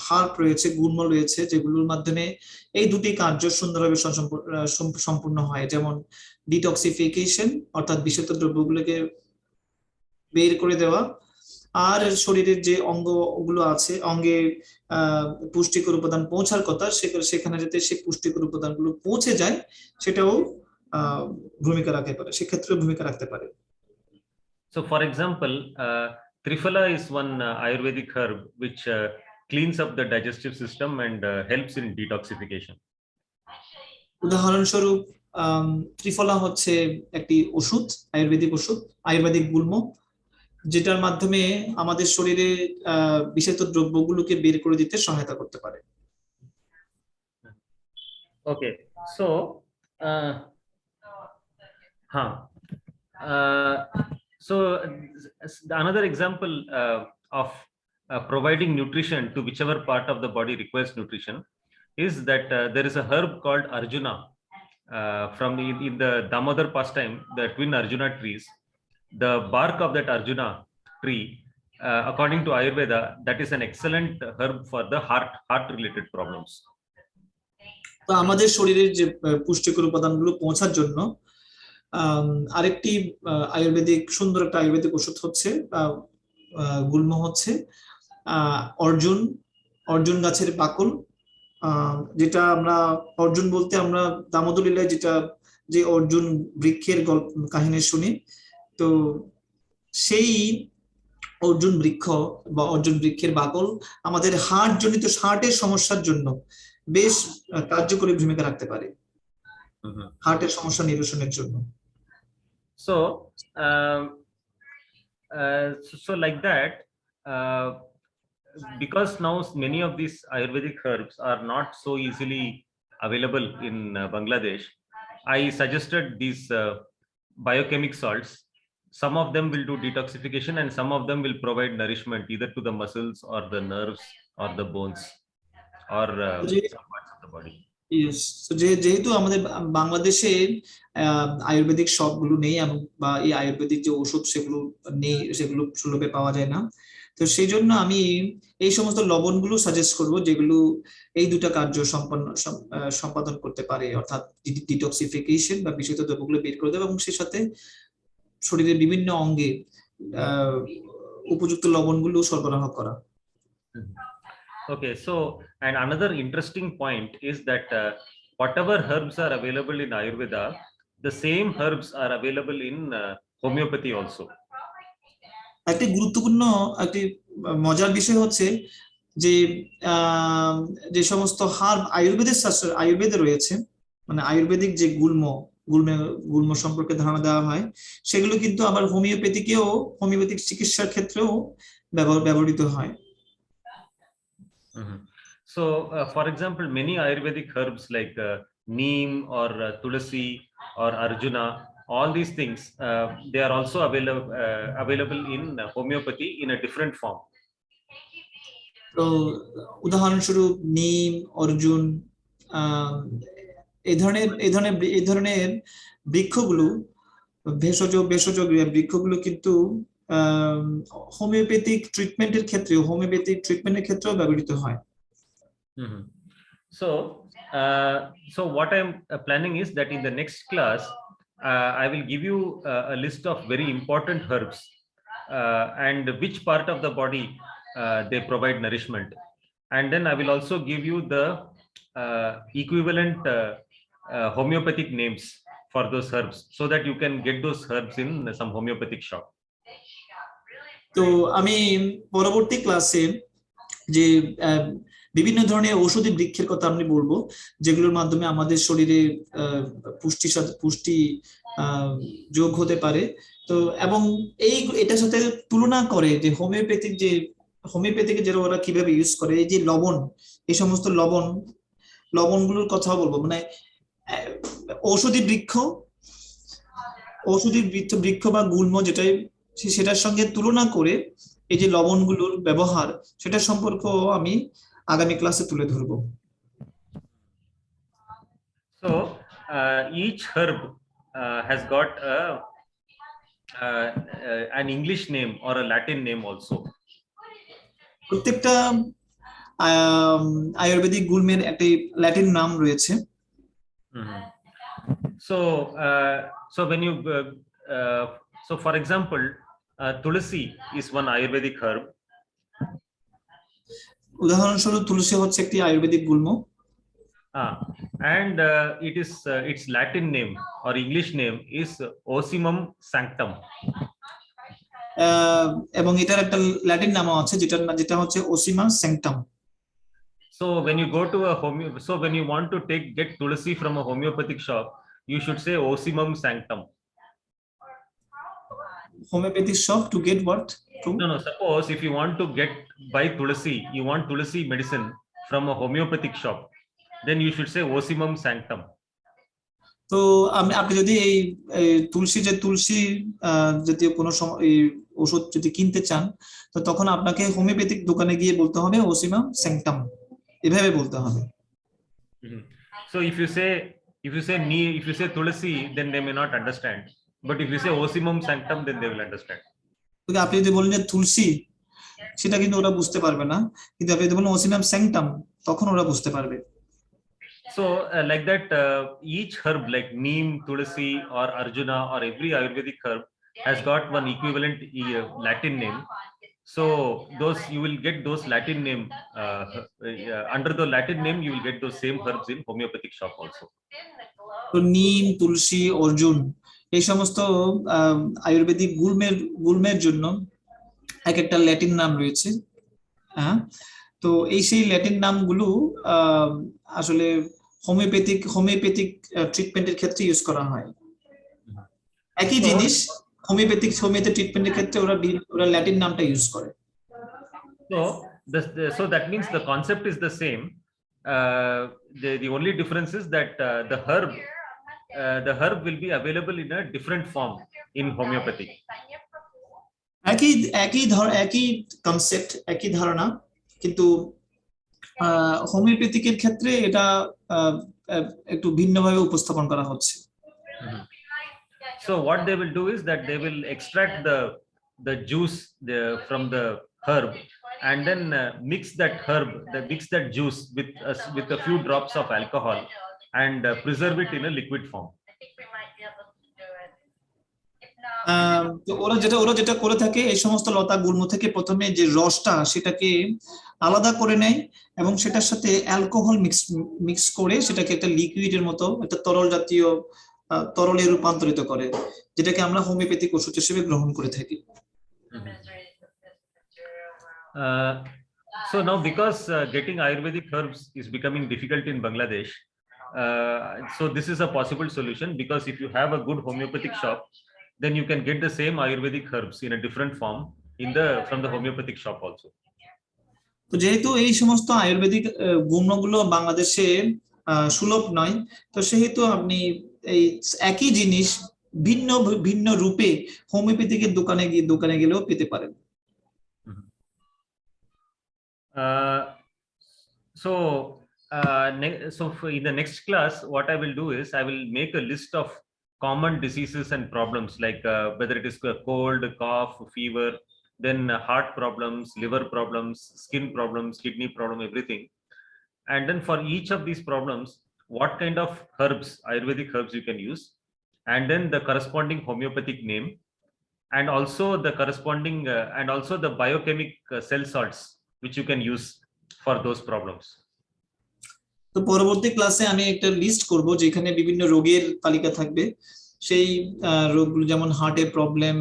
হার্ব রয়েছে, গুল্ম রয়েছে, যেগুলোর মাধ্যমে এই দুটি কার্য সুন্দরভাবে সম্পূর্ণ হয়, যেমন ডিটক্সিফিকেশন অর্থাৎ বিষাক্ত দ্রব্যগুলোকে বের করে দেওয়া, আর শরীরের যে অঙ্গগুলো আছে অঙ্গে পুষ্টিকর উপাদান পৌঁছার কথা সেখানে যাতে সেই পুষ্টিকর উপাদানগুলো পৌঁছে যায় সেটাও ভূমিকা রাখতে পারে, সেক্ষেত্রে ভূমিকা রাখতে পারে। So for example, Triphala is one Ayurvedic herb which cleans up the digestive system and helps in detoxification. উদাহরণস্বরূপ ত্রিফলা হচ্ছে একটি ওষুধ, আয়ুর্বেদিক গুল্ম, যেটার মাধ্যমে আমাদের শরীরে বিষাক্ত দ্রব্যগুলোকে বের করে দিতে সহায়তা করতে পারে। Okay, so so another example of providing nutrition to whichever part of the body requires nutrition is that there is a herb called Arjuna from in the Damodar pastime, the twin Arjuna trees. The bark of that Arjuna tree, according to Ayurveda, that is an excellent herb for the heart related problems. তো আমাদের শরীরের যে পুষ্টিকর উপাদানগুলো পৌঁছার জন্য আরেকটি সুন্দর একটা আয়ুর্বেদিক ওষুধ হচ্ছে গুল্ম হচ্ছে অর্জুন গাছের বাকল, যেটা আমরা অর্জুন বলতে আমরা দামোদর লীলায় যে অর্জুন বৃক্ষের কাহিনী শুনি, তো সেই অর্জুন বৃক্ষ বা অর্জুন বৃক্ষের বাকল আমাদের হার্টের সমস্যার জন্য বেশ কার্যকরী ভূমিকা রাখতে পারে, হার্টের সমস্যা নিরসনের জন্য। So like that, because now many of these Ayurvedic herbs are not so easily available in Bangladesh, I suggested these biochemic salts some of them will do detoxification and some of them will provide nourishment either to the muscles or the nerves or the bones or some parts of the body. Yes, তো যেহেতু আমাদের বাংলাদেশে আয়ুর্বেদিক শপগুলো নেই বা এই আয়ুর্বেদিক যে ওষুধ সেগুলো নেই, সেগুলো সুলভে পাওয়া যায় না, তো সেই জন্য আমি এই সমস্ত লবণগুলো সাজেস্ট করব যেগুলো এই দুটা কার্য সম্পাদন করতে পারে, অর্থাৎ ডিটক্সিফিকেশন বা বিষাক্ত দ্রব্যগুলো বের করে দেবে এবং সেই সাথে শরীরের বিভিন্ন অঙ্গে উপযুক্ত লবণগুলো সরবরাহ করা। Okay, so and another interesting point is that whatever herbs are available in Ayurveda, the same herbs are available in homeopathy also. একটি গুরুত্বপূর্ণ একটি মজার বিষয় হচ্ছে যে যে সমস্ত হার্ব আয়ুর্বেদে রয়েছে, মানে আয়ুর্বেদিক যে গুল্ম সম্পর্কে ধারণা দেওয়া হয়, সেগুলো কিন্তু আবার হোমিওপ্যাথিক চিকিৎসার ক্ষেত্রেও ব্যবহৃত হয়। So, for example, many Ayurvedic herbs like neem or tulsi or arjuna, all these things, they are also available in homeopathy in a different form. তো উদাহরণস্বরূপ নিম, অর্জুন, এই ধরনের বৃক্ষগুলো, ভেষজ বৃক্ষগুলো কিন্তু হোমিওপ্যাথিক ট্রিটমেন্টের ক্ষেত্রেও ব্যবহৃত হয়। So what I'm planning is that in the next class, I will give you a list of very important herbs and which part of the body they provide nourishment. And then I will also give you the equivalent homeopathic names for those herbs so that you can get those herbs in some homeopathic shop. তো আমি পরবর্তী ক্লাসে যে বিভিন্ন ধরনের ঔষধি বৃক্ষের কথা আমি বলবো, যেগুলোর মাধ্যমে আমাদের শরীরে পুষ্টি যোগ হতে পারে। তো এবং এটার সাথে তুলনা করে যে হোমিওপ্যাথিকে যারা ওরা কিভাবে ইউজ করে, এই যে লবণ, এই সমস্ত লবণগুলোর কথা বলবো, মানে ঔষধি বৃক্ষ বা গুল্ম সেটার সঙ্গে তুলনা করে এই যে লবণগুলোর ব্যবহার, সেটা সম্পর্কে আমি আগামী ক্লাসে তুলে ধরবো। So each herb has got an English name or a Latin name also. প্রত্যেকটা আয়ুর্বেদিক গুল্মের একটি ল্যাটিন নাম রয়েছে। So when you so for example, tulsi is one Ayurvedic herb. উদাহরণস্বরূপ তুলসী হচ্ছে একটি আয়ুর্বেদিক গুল্ম, and its Latin name or English name is Ocimum sanctum. এবং এটার একটা ল্যাটিন নাম আছে যেটা হচ্ছে ওসিমা স্যাংটাম। So when you go to when you want to get tulsi from a homeopathic shop, you should say Ocimum sanctum. Homeopathic shop to get what? No, suppose if you want to buy tulsi, you want tulsi medicine from a homeopathic shop, then you should say Ocimum sanctum. তো আপনি যদি এই তুলসী জাতীয় কোনো ওষুধ যদি কিনতে চান, তো তখন আপনাকে হোমিওপ্যাথিক দোকানে গিয়ে বলতে হবে ওসিমাম স্যাংটাম, এভাবে বলতে হবে। So if you say tulsi, then they may not understand, but if you say Ocimum sanctum, then they will understand. তো আপনি যদি বলেন যে তুলসী, সেটা কিন্তু ওরা বুঝতে পারবে না, কিন্তু আপনি যদি বলেন ওসিমাম স্যাংটাম, তখন ওরা বুঝতে পারবে। So like that, each herb like neem, tulsi or arjuna or every Ayurvedic herb has got one equivalent Latin name. So you will get those Latin name under the Latin name, you will get those same herbs in homeopathic shop also. তো নিম, তুলসী, অর্জুন, এই সমস্ত আয়ুর্বেদিক গুল্মের জন্য এক একটা Latin নাম রয়েছে। হ্যাঁ, তো সেই ল্যাটিন নামগুলো আসলে হোমিওপ্যাথিক ট্রিটমেন্টের ক্ষেত্রে ইউজ করা হয়। একই জিনিস হোমিওপ্যাথিক ট্রিটমেন্টের ক্ষেত্রে ওরা ল্যাটিন নামটা ইউজ করে। So that means the concept is the same. The only difference is that the herb will be available in a different form in homeopathy? একই কনসেপ্ট, একই ধারণা, কিন্তু হোমিওপ্যাথিকের ক্ষেত্রে এটা একটু ভিন্নভাবে উপস্থাপন করা হচ্ছে। So what they will do is that they will extract the juice from the herb, and then mix that juice with a few drops of alcohol, and preserve it in a liquid form. তো ওরা যেটা করে থাকে, এই সমস্ত লতা গুল্ম থেকে প্রথমে যে রসটা সেটাকে আলাদা করে নেয় এবং সেটার সাথে অ্যালকোহল মিক্স করে সেটাকে একটা লিকুইডের মতো, একটা তরল জাতীয় তরলে রূপান্তরিত করে, যেটাকে আমরা হোমিওপ্যাথিক ওষুধ হিসেবে গ্রহণ করে থাকি। So now, because getting Ayurvedic herbs is becoming difficult in Bangladesh, so this is a possible solution, because if you have a good homeopathic shop, then you can get the same Ayurvedic herbs in a different form from the homeopathic shop also. তো যেহেতু এই সমস্ত আয়ুর্বেদিক গুণগুলো বাংলাদেশে সুলভ নয়, তো সেহেতু আপনি এই একই জিনিস ভিন্ন ভিন্ন রূপে হোমিওপ্যাথিকের দোকানে গেলেও পেতে পারেন। So in the next class, what I will do is I will make a list of common diseases and problems, like whether it is cold, cough, fever, then heart problems, liver problems, skin problems, kidney problem, everything. And then for each of these problems, what kind of herbs, Ayurvedic herbs you can use, and then the corresponding homeopathic name, and also the corresponding and also the biochemic cell salts which you can use for those problems. তো পরবর্তী ক্লাসে আমি একটা list করব যেখানে বিভিন্ন রোগের তালিকা থাকবে, সেই রোগগুলো যেমন হার্টের প্রবলেম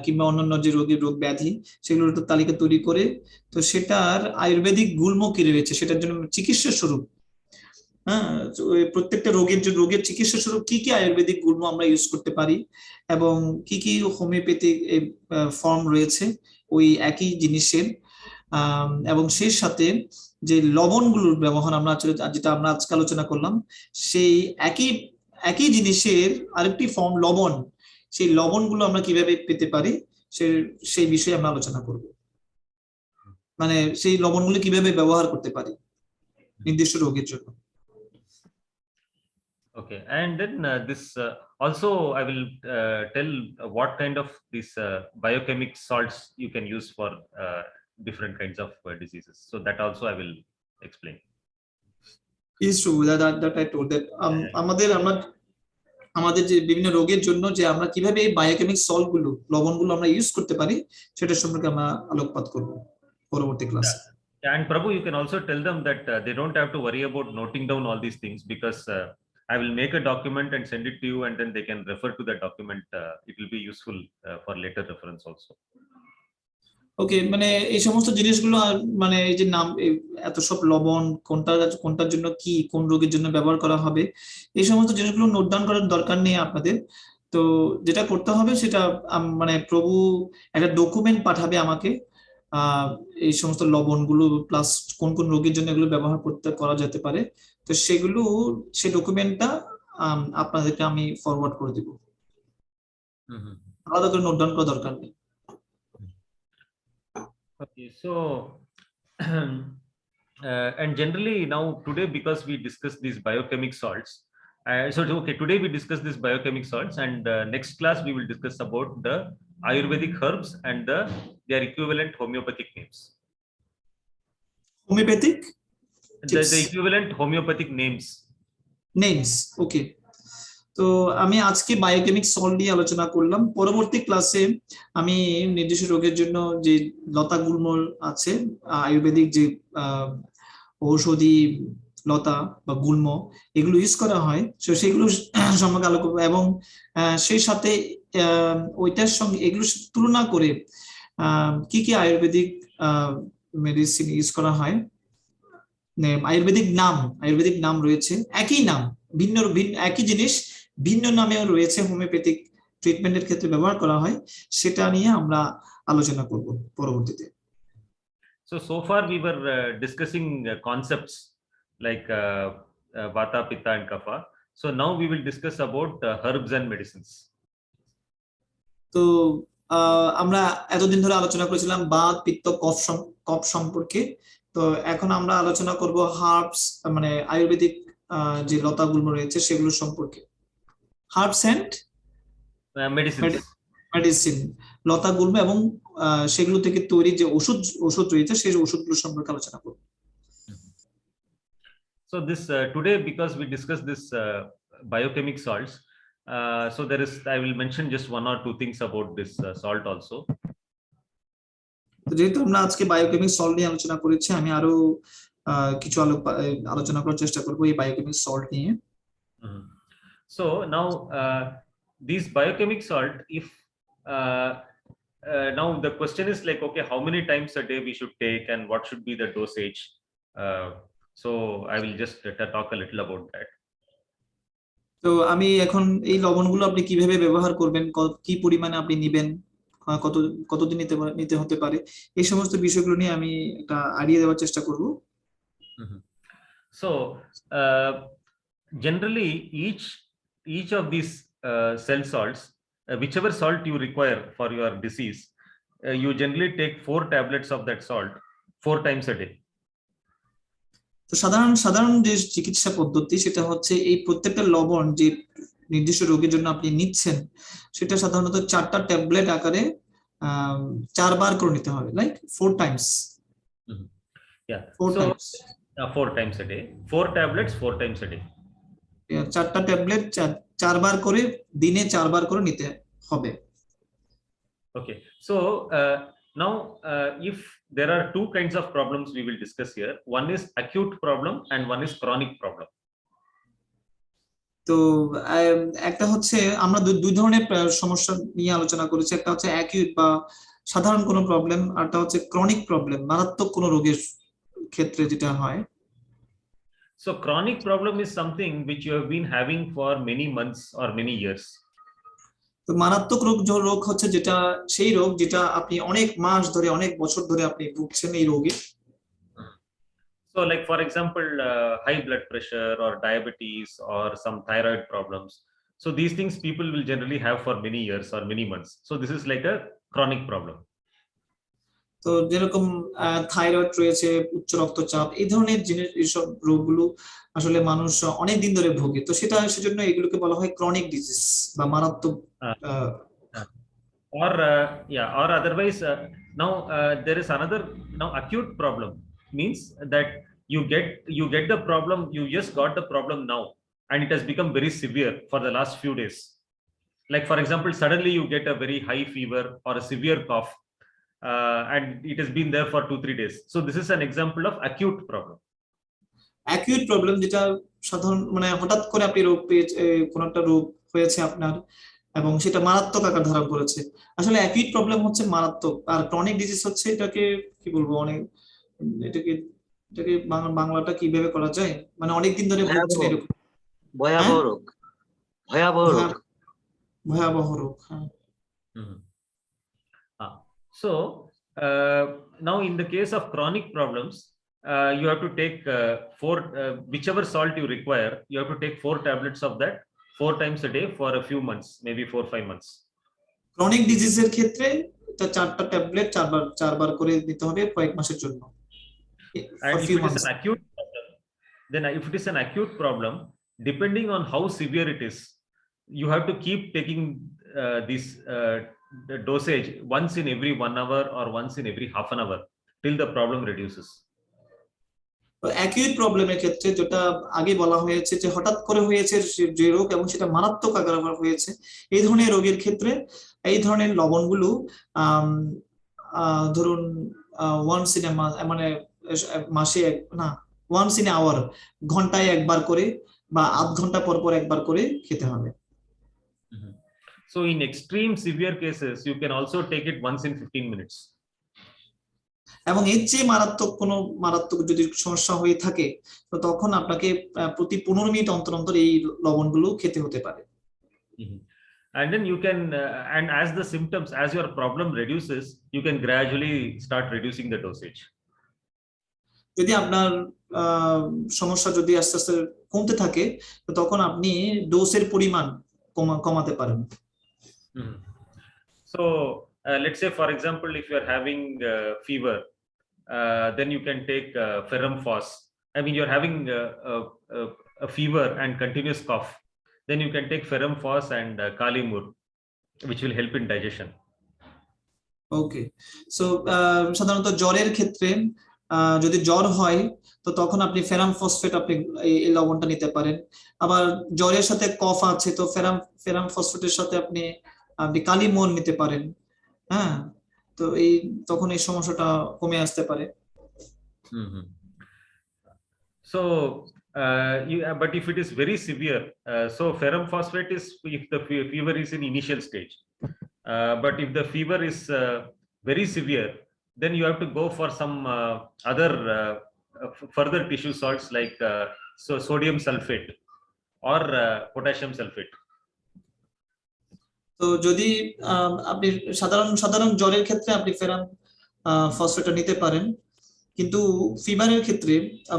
কিংবা অন্যান্য যে রোগ ব্যাধি, সেগুলোর একটা তালিকা তৈরি করে, তো সেটার আয়ুর্বেদিক গুল্ম কি রয়েছে সেটার জন্য চিকিৎসা স্বরূপ, প্রত্যেকটা রোগের চিকিৎসা স্বরূপ কি কি আয়ুর্বেদিক গুল্ম আমরা ইউজ করতে পারি এবং কি কি হোমিওপ্যাথিক ফর্ম রয়েছে ওই একই জিনিসের, এবং সেই সাথে যে লবণগুলোর ব্যবহার যেটা আমরা আজকে আলোচনা করলাম, সেই একই জিনিসের আরেকটি ফর্ম লবণ, সেই লবণগুলো আমরা কিভাবে পেতে পারি সেই বিষয়ে আমরা আলোচনা করব, মানে সেই লবণগুলো কিভাবে ব্যবহার করতে পারি নির্দিষ্ট রোগের জন্য। Okay, and then this also I will tell what kind of these biochemic salts you can use for different kinds of diseases. So that also I will explain. It's true that I told that আমাদের যে বিভিন্ন রোগের জন্য যে আমরা কিভাবে এই biochemic salt গুলো, লবণগুলো আমরা ইউজ করতে পারি সেটা সম্পর্কে আমরা আলোকপাত করব পরবর্তী ক্লাসে। And Prabhu, you can also tell them that they don't have to worry about noting down all these things, because I will make a document and send it to you, and then they can refer to that document. It will be useful for later reference also. ওকে, মানে এই সমস্ত জিনিসগুলো মানে এই যে নাম এত সব লবণ কোনটার জন্য কি, কোন রোগের জন্য ব্যবহার করা হবে, এই সমস্ত জিনিসগুলো নোট ডাউন করার দরকার নেই আপনাদের। তো যেটা করতে হবে সেটা মানে প্রভু একটা ডকুমেন্ট পাঠাবে আমাকে, এই সমস্ত লবণগুলো প্লাস কোন কোন রোগের জন্য এগুলো ব্যবহার করা যেতে পারে, তো সেই ডকুমেন্টটা আপনাদেরকে আমি ফরওয়ার্ড করে দিব, আলাদা করে নোট ডাউন করার দরকার নেই। Okay, so and generally now today, because we discussed these biochemic salts, today we discussed these biochemic salts, and next class we will discuss about the Ayurvedic herbs and their equivalent homeopathic names. Homeopathic? The equivalent homeopathic names. Okay. তো আমি আজকে biochemic salt নিয়ে আলোচনা করলাম। পরবর্তী ক্লাসে আমি নির্দিষ্ট রোগের জন্য যে লতা গুল্ম আছে, আয়ুর্বেদিক যে ঔষধি লতা বা গুল্ম এগুলো ইউজ করা হয়, সেগুলো সম্পর্কে আলোচনা করব, এবং সেই সাথে ওইটার সঙ্গে এগুলো তুলনা করে কি কি আয়ুর্বেদিক মেডিসিন ইউজ করা হয়, আয়ুর্বেদিক নাম রয়েছে, একই নাম ভিন্ন একই জিনিস ভিন্ন নামেও রয়েছে, হোমিওপ্যাথিক ট্রিটমেন্টের ক্ষেত্রে ব্যবহার করা হয়, সেটা নিয়ে আমরা আলোচনা করব পরবর্তীতে। So far we were discussing concepts like Vata, Pitta and Kapha. So now we will discuss about herbs and medicines. তো আমরা এতদিন ধরে আলোচনা করেছিলাম বাত পিত্ত কফ সম্পর্কে। তো এখন আমরা আলোচনা করব হার্বস মানে আয়ুর্বেদিক যে লতাগুলো রয়েছে সেগুলো সম্পর্কে। Herbs and medicines. মেডিসিন, লতাগুলো এবং সেগুলো থেকে তৈরি যে ওষুধ রয়েছে সেই ওষুধগুলো সম্পর্কে আলোচনা করব। So this today, because we discussed this biochemic salts, so I will mention just one or two things about this salt also. তো যেহেতু আমরা আজকে বায়োকেমিক সল্ট নিয়ে আলোচনা করেছি, আমি আরো কিছু আলোচনা করার চেষ্টা করব এই বায়োকেমিক সল্ট নিয়ে। So now these biochemic salt, if now the question is like, okay, how many times a day we should take and what should be the dosage? So I will just talk a little about that. তো আমি এখন এই লবণগুলো আপনি কিভাবে ব্যবহার করবেন, কি পরিমাণে আপনি নেবেন, কতদিন নিতে হতে পারে, এই সমস্ত বিষয়গুলো নিয়ে আমি একটা আইডিয়া দেওয়ার চেষ্টা করব। So generally each of these cell salts, whichever salt you require for your disease, you generally take 4 tablets of that salt 4 times a day. তো সাধারণ যে চিকিৎসা পদ্ধতি সেটা হচ্ছে এই প্রত্যেকটা লবণ যে নির্দিষ্ট রোগের জন্য আপনি নিচ্ছেন সেটা সাধারণত 4টা ট্যাবলেট আকারে 4 বার করে নিতে হবে, like 4 Times. Yeah, 4 times a day, 4 tablets 4 times a day. 4টা ট্যাবলেট 4 বার করে দিনে 4 বার করে নিতে হবে। Okay, so now if there are 2 kinds of problems we will discuss here. One is acute problem and one is chronic problem. তো একটা হচ্ছে আমরা দুই ধরনের সমস্যা নিয়ে আলোচনা করেছি, একটা হচ্ছে অ্যাকিউট বা সাধারণ কোনো প্রবলেম, আর একটা হচ্ছে ক্রনিক প্রবলেম, মারাত্মক কোনো রোগের ক্ষেত্রে যেটা হয়। So chronic problem is something which you have been having for many months or many years. তো মারাত্মক রোগ হচ্ছে যেটা সেই রোগ যেটা আপনি অনেক মাস ধরে অনেক বছর ধরে আপনি ভুগছেন এই রোগে। So like for example high blood pressure or diabetes or some thyroid problems. So these things people will generally have for many years or many months. So this is like a chronic problem. তো যেরকম thyroid রয়েছে, উচ্চ রক্তচাপ, এই ধরনের জিনিস, এইসব রোগগুলো আসলে মানুষ অনেক দিন ধরে ভোগে, তো সেজন্য এগুলোকে বলা হয় ক্রনিক ডিজিজ বা মারাত্মক। Or otherwise now there is another, now acute problem means that you get the problem, you just got the problem now and it has become very severe for the last few days. Like for example, suddenly you get a very high fever or a severe cough and it has been there for 2-3 days. So this is an example of acute problem. Acute problem যেটা সাধারণ মানে হঠাৎ করে আপনি রোগ পেয়েছে, কোন একটা রোগ হয়েছে আপনার এবং সেটা মারাত্মক আকার ধারণ করেছে। আসলে অ্যাকিউট প্রবলেম হচ্ছে মারাত্মক, আর ক্রনিক ডিজিজ হচ্ছে এটাকে কি বলবো, অনেক এটাকে বাংলাটা কিভাবে করা যায়, মানে অনেকদিন ধরে ভুগছেন এরকম ভয়াবহ রোগ। ভয়াবহ রোগ। So now in the case of chronic problems, you have to take 4 whichever salt you require, you have to take 4 tablets of that 4 times a day for a few months, maybe 4-5 months. Chronic ডিজিজের ক্ষেত্রে এটা 4টা tablet 4 বার করে দিতে হবে কয়েক মাসের জন্য। And if it is an acute problem, then if it is an acute problem, depending on how severe it is, you have to keep taking this the dosage once in every 1 hour or once in every half an hour till the problem reduces. Acute প্রবলেমের ক্ষেত্রে যেটা আগে বলা হয়েছে যে হঠাৎ করে হয়েছে যে রোগ এবং সেটা মারাত্মক আকারে হয়েছে, এই ধরনের রোগের ক্ষেত্রে এই ধরনের লবণগুলো ধরুন ওয়ান্স ইন মানে মাসে ওয়ান্স ইন আওয়ার, ঘন্টায় একবার করে বা আধ ঘন্টা পর পর একবার করে খেতে হবে। So in extreme severe cases you can also take it once in 15 minutes. এবং এর চেয়ে মারাত্মক যদি সমস্যা হয়ে থাকে তো তখন আপনাকে প্রতি 15 মিনিট অন্তর অন্তর এই লবণগুলো খেতে হতে পারে। And then you can and as the symptoms, as your problem reduces, you can gradually start reducing the dosage. যদি আপনার সমস্যা যদি আস্তে আস্তে কমতে থাকে তো তখন আপনি ডোজের পরিমাণ কমাতে পারেন। So So let's say, for example, if you are having fever, then you can take ferrum phos. I mean, you're having a fever and continuous cough, then you can take ferrum phos and kali mur, which will help in digestion. Okay, so সাধারণত জ্বরের ক্ষেত্রে যদি জ্বর হয় তো তখন আপনি ফেরাম phosphate আপনি এই লবণটা নিতে পারেন। আবার জ্বরের সাথে কফ আছে তো ফেরাম ফসফেটের সাথে আপনি আপনি কালিমন নিতে পারেন। হ্যাঁ, তো এই তখন এই সমস্যাটা কমে আসতে পারে। So but if it is very severe, so ferrum phosphate is if the fever is in initial stage, but if the fever is very severe, then you have to go for some other further tissue salts like sodium sulfate or potassium sulfate. তো যদি আপনি সাধারণ জ্বরের ক্ষেত্রে আপনি ফেরাম ফসফেটটা নিতে পারেন, কিন্তু ফিভারের ক্ষেত্রে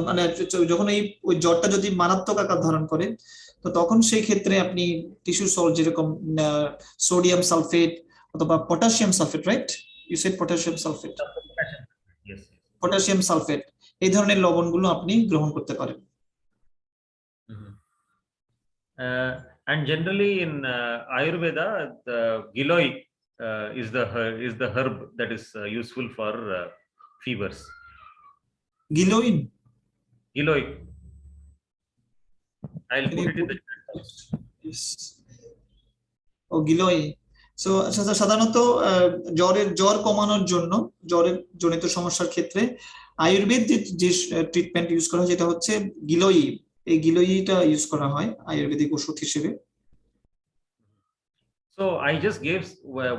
মানে যখন ওই জ্বরটা যদি মারাত্মক আকার ধারণ করে তো তখন সেই ক্ষেত্রে আপনি টিস্যু সল্ট যেরকম সোডিয়াম সালফেট অথবা potassium sulphate, right? You said potassium sulphate. Yes. Potassium sulphate এই ধরনের লবণগুলো আপনি গ্রহণ করতে পারেন। And generally in Ayurveda, the giloy is the herb that is useful for fevers. Giloy. I'll put it in the chat box. Yes. Oh, giloy. So সাধারণত জ্বর কমানোর জন্য, জ্বরের জনিত সমস্যার ক্ষেত্রে আয়ুর্বেদ যে ট্রিটমেন্ট ইউজ করা হয় যেটা হচ্ছে গিলোই। এই গিলোইটা ইউজ করা হয় আয়ুর্বেদিক ওষুধ হিসেবে। So I just gave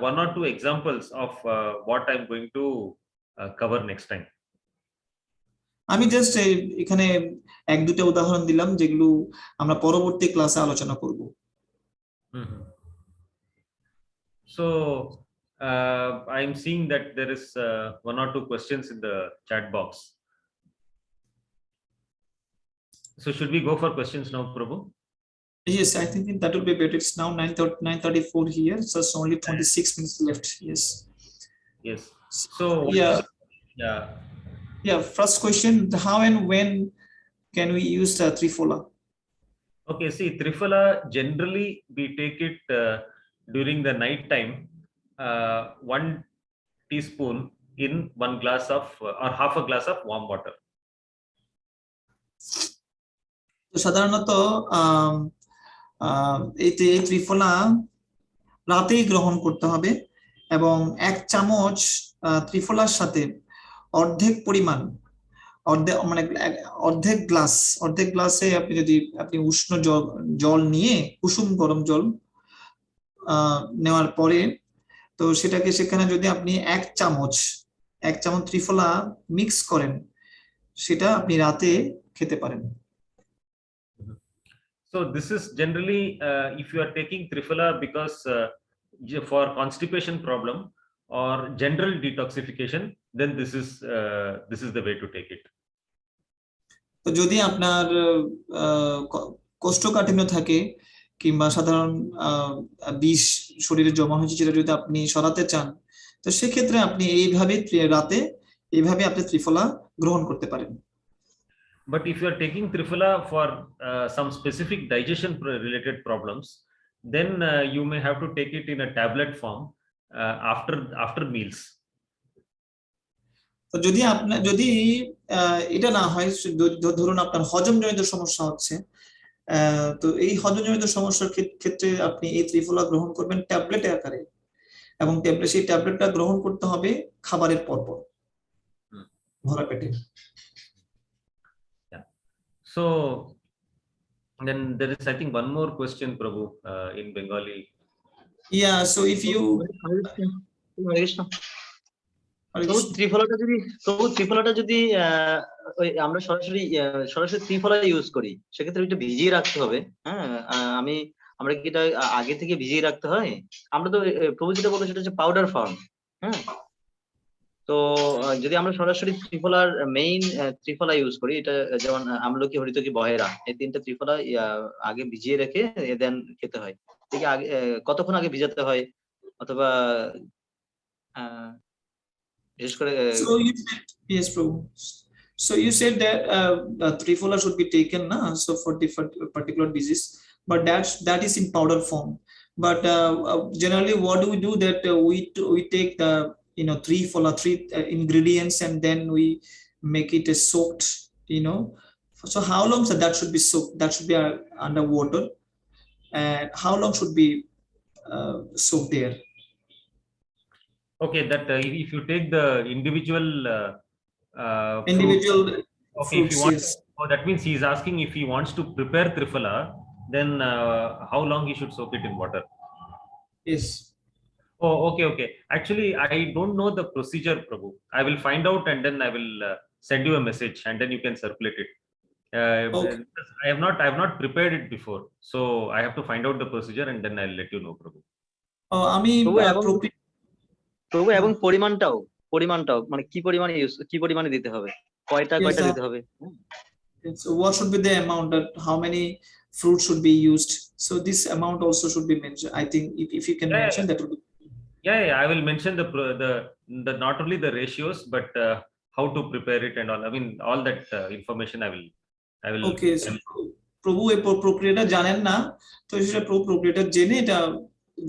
one or two examples of what I'm going to cover next time. আমি জাস্ট এখানে এক দুটো উদাহরণ দিলাম যেগুলো আমরা পরবর্তী ক্লাসে আলোচনা করব। So I'm seeing that there is one or two questions in the chat box. So should we go for questions now, Prabhu? Yes, I think that will be better. It's now 9:34 here, so it's only 26 minutes left. Yes. So yeah. First question: how and when can we use the Triphala? Okay, see, Triphala generally we take it during the night time, 1 teaspoon in 1 glass of or half a glass of warm water. তো সাধারণত এই ত্রিফলা রাতেই গ্রহণ করতে হবে এবং 1 চামচ ত্রিফলার সাথে অর্ধেক পরিমাণ অর্ধেক গ্লাসে আপনি যদি উষ্ণ জল নিয়ে কুসুম গরম জল নেওয়ার পরে তো সেখানে যদি আপনি 1 চামচ ত্রিফলা মিক্স করেন সেটা আপনি রাতে খেতে পারেন। So this is generally if you are taking Triphala because for constipation problem or general detoxification, then this is the way to take it. তো যদি আপনার কোষ্ঠকাঠিন্য থাকে কিংবা সাধারণ বিষ শরীরে জমা হয়েছে যেটা যদি আপনি সরাতে চান তো সেক্ষেত্রে আপনি রাতে এইভাবে আপনি ত্রিফলা গ্রহণ করতে পারেন। But if you are taking Triphala for some specific digestion related problems, then you may have to take it in a tablet form after meals. তো যদি এটা না হয়, ধরুন আপনার হজমজনিত সমস্যা হচ্ছে, তো এই হজমজনিত সমস্যার ক্ষেত্রে আপনি এই ত্রিফলা গ্রহণ করবেন ট্যাবলেট আকারে এবং সেই ট্যাবলেটটা গ্রহণ করতে হবে খাবারের পরপর ভরা পেটে। So then there is, I think, one more question, Prabhu, in Bengali. Yeah, so if you ত্রিফলাটা যদি আমরা সরাসরি ত্রিফলা ইউজ করি সেক্ষেত্রে এটা ভিজিয়ে রাখতে হবে। হ্যাঁ, আমরা কি এটা আগে থেকে ভিজিয়ে রাখতে হয়? আমরা তো প্রভু যেটা বলতো সেটা হচ্ছে পাউডার ফর্ম। হ্যাঁ, তো যদি আমরা সরাসরি ত্রিফলার মেইন ত্রিফলা ইউজ করি, এটা যেমন আমলকি, হরিতকি, বহেরা, এই 3টা ত্রিফলা আগে ভিজিয়ে রেখে দেন খেতে হয়। ঠিক আগে কতক্ষণ আগে ভিজাতে হয় অথবা বিশেষ করে So you said, yes, Prabhu. So you said that Trifola should be taken, na? So for different particular disease, but that is in powder form. But generally, what do we do? That we take the Trifola, three ingredients, and then we make it a soaked. So how long that should be soaked? That should be under water, and how long should be soaked there? Okay, that if you take the individual fruits, Individual okay, if fruits, you want, yes. oh, that means he is asking if he wants to prepare Triphala, then how long he should soak it in water. Yes. Oh, okay. Actually, I don't know the procedure, Prabhu. I will find out and then I will send you a message and then you can circulate it. Okay. I have not prepared it before, so I have to find out the procedure and then I'll let you know, Prabhu. আমি প্রভু এবং পরিমাণটাও মানে কি পরিমাণে দিতে হবে, কয়টা দিতে হবে? So what should be the amount, that how many fruits should be used? So this amount also should be mentioned. I think if you can mention that would be. Yeah, I will mention the not only the ratios but how to prepare it and all. I mean, all that information I will. Okay, so প্রভু এই প্রক্রিয়াটা জানেন না, তো সেটা প্রক্রিয়াটা জেনে এটা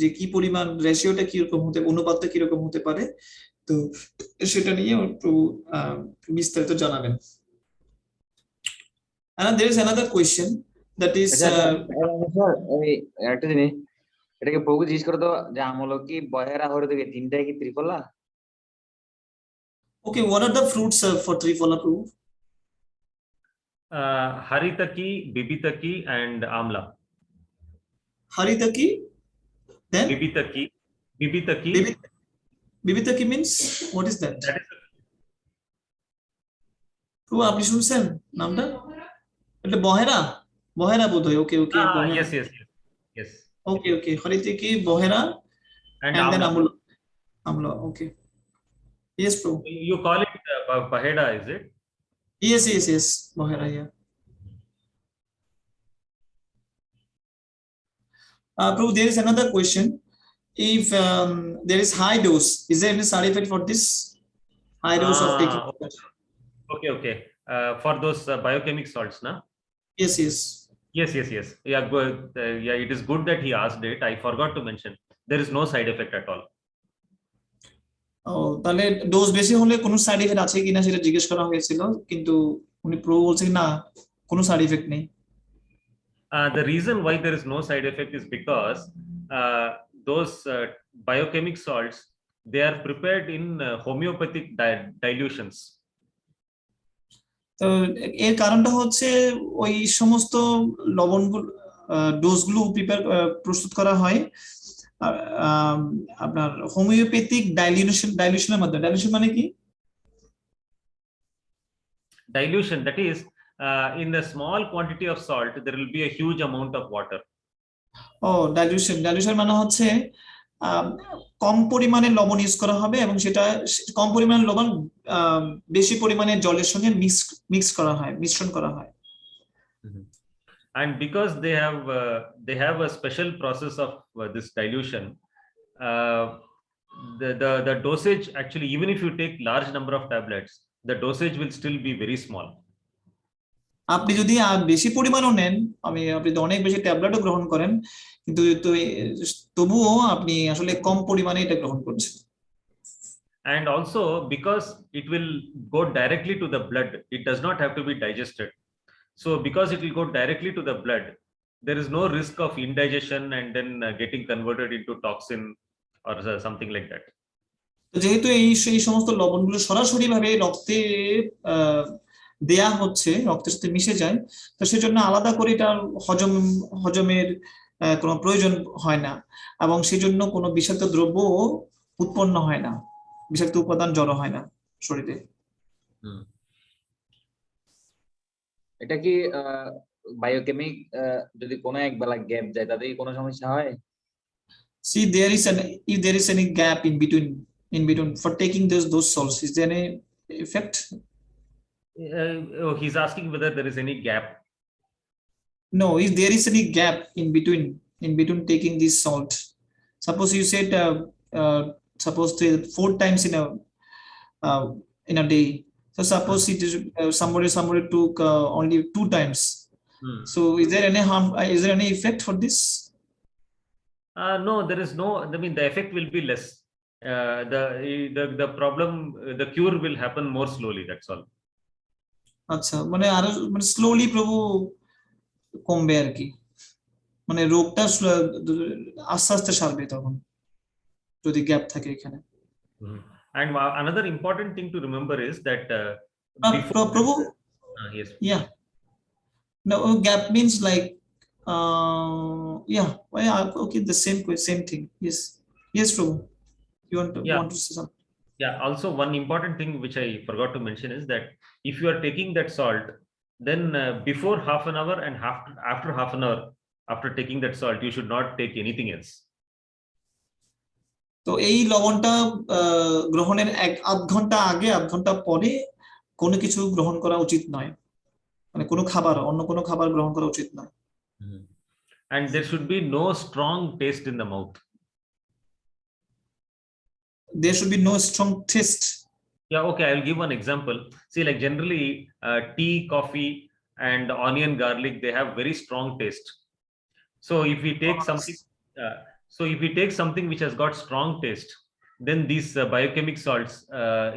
যে কি পরিমাণ রেশিওটা কি রকম হতে, অনুপাতটা কি রকম হতে পারে, তো সেটা নিয়ে প্রভু বিস্তারিত জানাবেন। And there is another question that is একটা জিনিস, এটাকে প্রভু জিজ্ঞেস করতো যে আমল কি বহেরা হরে থেকে তিনটাই কি ত্রিফলা? Okay, what are the fruits for Trifola, Prabhu? Haritaki, Bibitaki and Amla. Haritaki, then Bibitaki. Bibitaki means what is that? Prabhu, আপনি শুনছেন নামটা? এটা বহেরা বোধহয়। Okay, Yes. Okay, Haritaki, Bahera, and then Amla. Okay. Yes, Prabhu. You call it Baheda, is it? Yes, Bahera, yeah. Prabhu, there is another question. If there is high dose, is there any side effect for this high dose of taking? Okay. For those biochemic salts, na? Yes. Yes. Yeah, good. Yeah, it is good that he asked it. I forgot to mention. There is no side effect at all. তাহলে dose বেশি হলে কোনো side effect আছে কিনা সেটা জিজ্ঞেস করা হয়েছিল, কিন্তু উনি প্রভু বলছেন না, কোনো সাইড এফেক্ট নেই। The reason why there is no side effect is because those biochemic salts, they are prepared in homeopathic dilutions. তো এর কারণটা হচ্ছে ওই সমস্ত লবণগুলো ডোজগুলো প্রস্তুত করা হয় আপনার হোমিওপ্যাথিক ডাইলিউশনের মাধ্যমে। ডাইলিউশন মানে কি? Dilution, that is in the small quantity of salt there will be a huge amount of water. Dilution মানে হচ্ছে কম পরিমাণে লবণ ইউজ করা হবে এবং সেটা কম পরিমাণে লবণ বেশি পরিমাণে জলের সঙ্গে মিশ্রণ করা হয়। And because they have a special process of this dilution, the dosage, actually, even if you take large number of tablets, the dosage will still be very small. আপনি যদি বেশি পরিমাণও নেন, আপনি অনেক বেশি ট্যাবলেটও গ্রহণ করেন, কিন্তু তবুও আপনি আসলে কম পরিমাণে এটা গ্রহণ করছেন। And also because it will go directly to the blood, it does not have to be digested. So because it will go directly to the blood, there is no risk of indigestion and then getting converted into toxin or something like that. তো যেহেতু এই সমস্ত লবণগুলো সরাসরি ভাবে রক্তে দেয়া হচ্ছে, রক্তের সাথে মিশে যায়, তো সেজন্য আলাদা করে এটা হজমের কোনো প্রয়োজন হয় না এবং সেজন্য কোনো বিষাক্ত দ্রব্য উৎপন্ন হয় না, বিষাক্ত উপাদান জড়ো হয় না শরীরে। এটা কি বায়োকেমিক যদি কোনো এক বেলা গ্যাপ যায় তাতে কি কোনো সমস্যা হয়? See, if there is any gap in between for taking those salts, is there any effect? He's asking whether there is any gap. No, if there is any gap in between taking this salt, suppose you said suppose 4 times in a day. So suppose it is somebody took only 2 times. So is there any harm? Is there any effect for this? No, there is no. I mean, the effect will be less. The problem, the cure will happen more slowly. That's all. আচ্ছা, মানে আরো মানে slowly প্রভু কমবে আর কি, মানে রোগটা আস্তে আস্তে সারবে তখন যদি গ্যাপ থাকে এখানে। And another important thing to remember is that প্রভু yes, yeah, no, gap means like yeah, okay, the same thing. Yes Prabhu, you want to say something? Yeah, also one important thing which I forgot to mention is that if you are taking that salt, then before half an hour and after half an hour after taking that salt, you should not take anything else. তো এই লবণটা গ্রহণের আধ ঘন্টা আগে আধ ঘন্টা পরে কোনো কিছু গ্রহণ করা উচিত নয়, মানে কোনো খাবার, অন্য কোনো খাবার গ্রহণ করা উচিত নয়। And there should be no strong taste in the mouth. There should be no strong taste. Yeah, okay, I'll give one example. See, like generally tea, coffee and onion, garlic, they have very strong taste. So if we take something which has got strong taste, then these biochemic salts,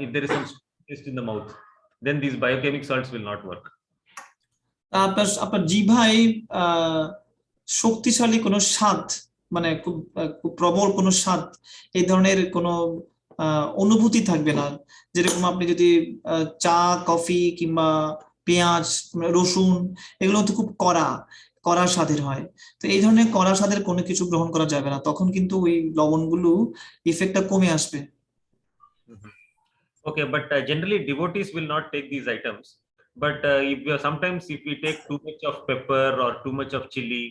if there is some taste in the mouth, then these biochemic salts will not work. আপনার জিহ্বায় শক্তিশালী কোনো স্বাদ, মানে খুব প্রবল কোনো স্বাদ, এই ধরনের কোনো অনুভূতি থাকবে না। যেরকম আপনি যদি চা, কফি কিংবা পেঁয়াজ, রসুন, এগুলো তো খুব কড়া স্বাদের হয়। তো এই ধরনের কড়া স্বাদের কোনো কিছু গ্রহণ করা যাবে না, তখন কিন্তু ওই লবণগুলো ইফেক্টটা কমে আসবে। Okay, but generally devotees will not take these items. But sometimes if we take too much of pepper or too much of chili,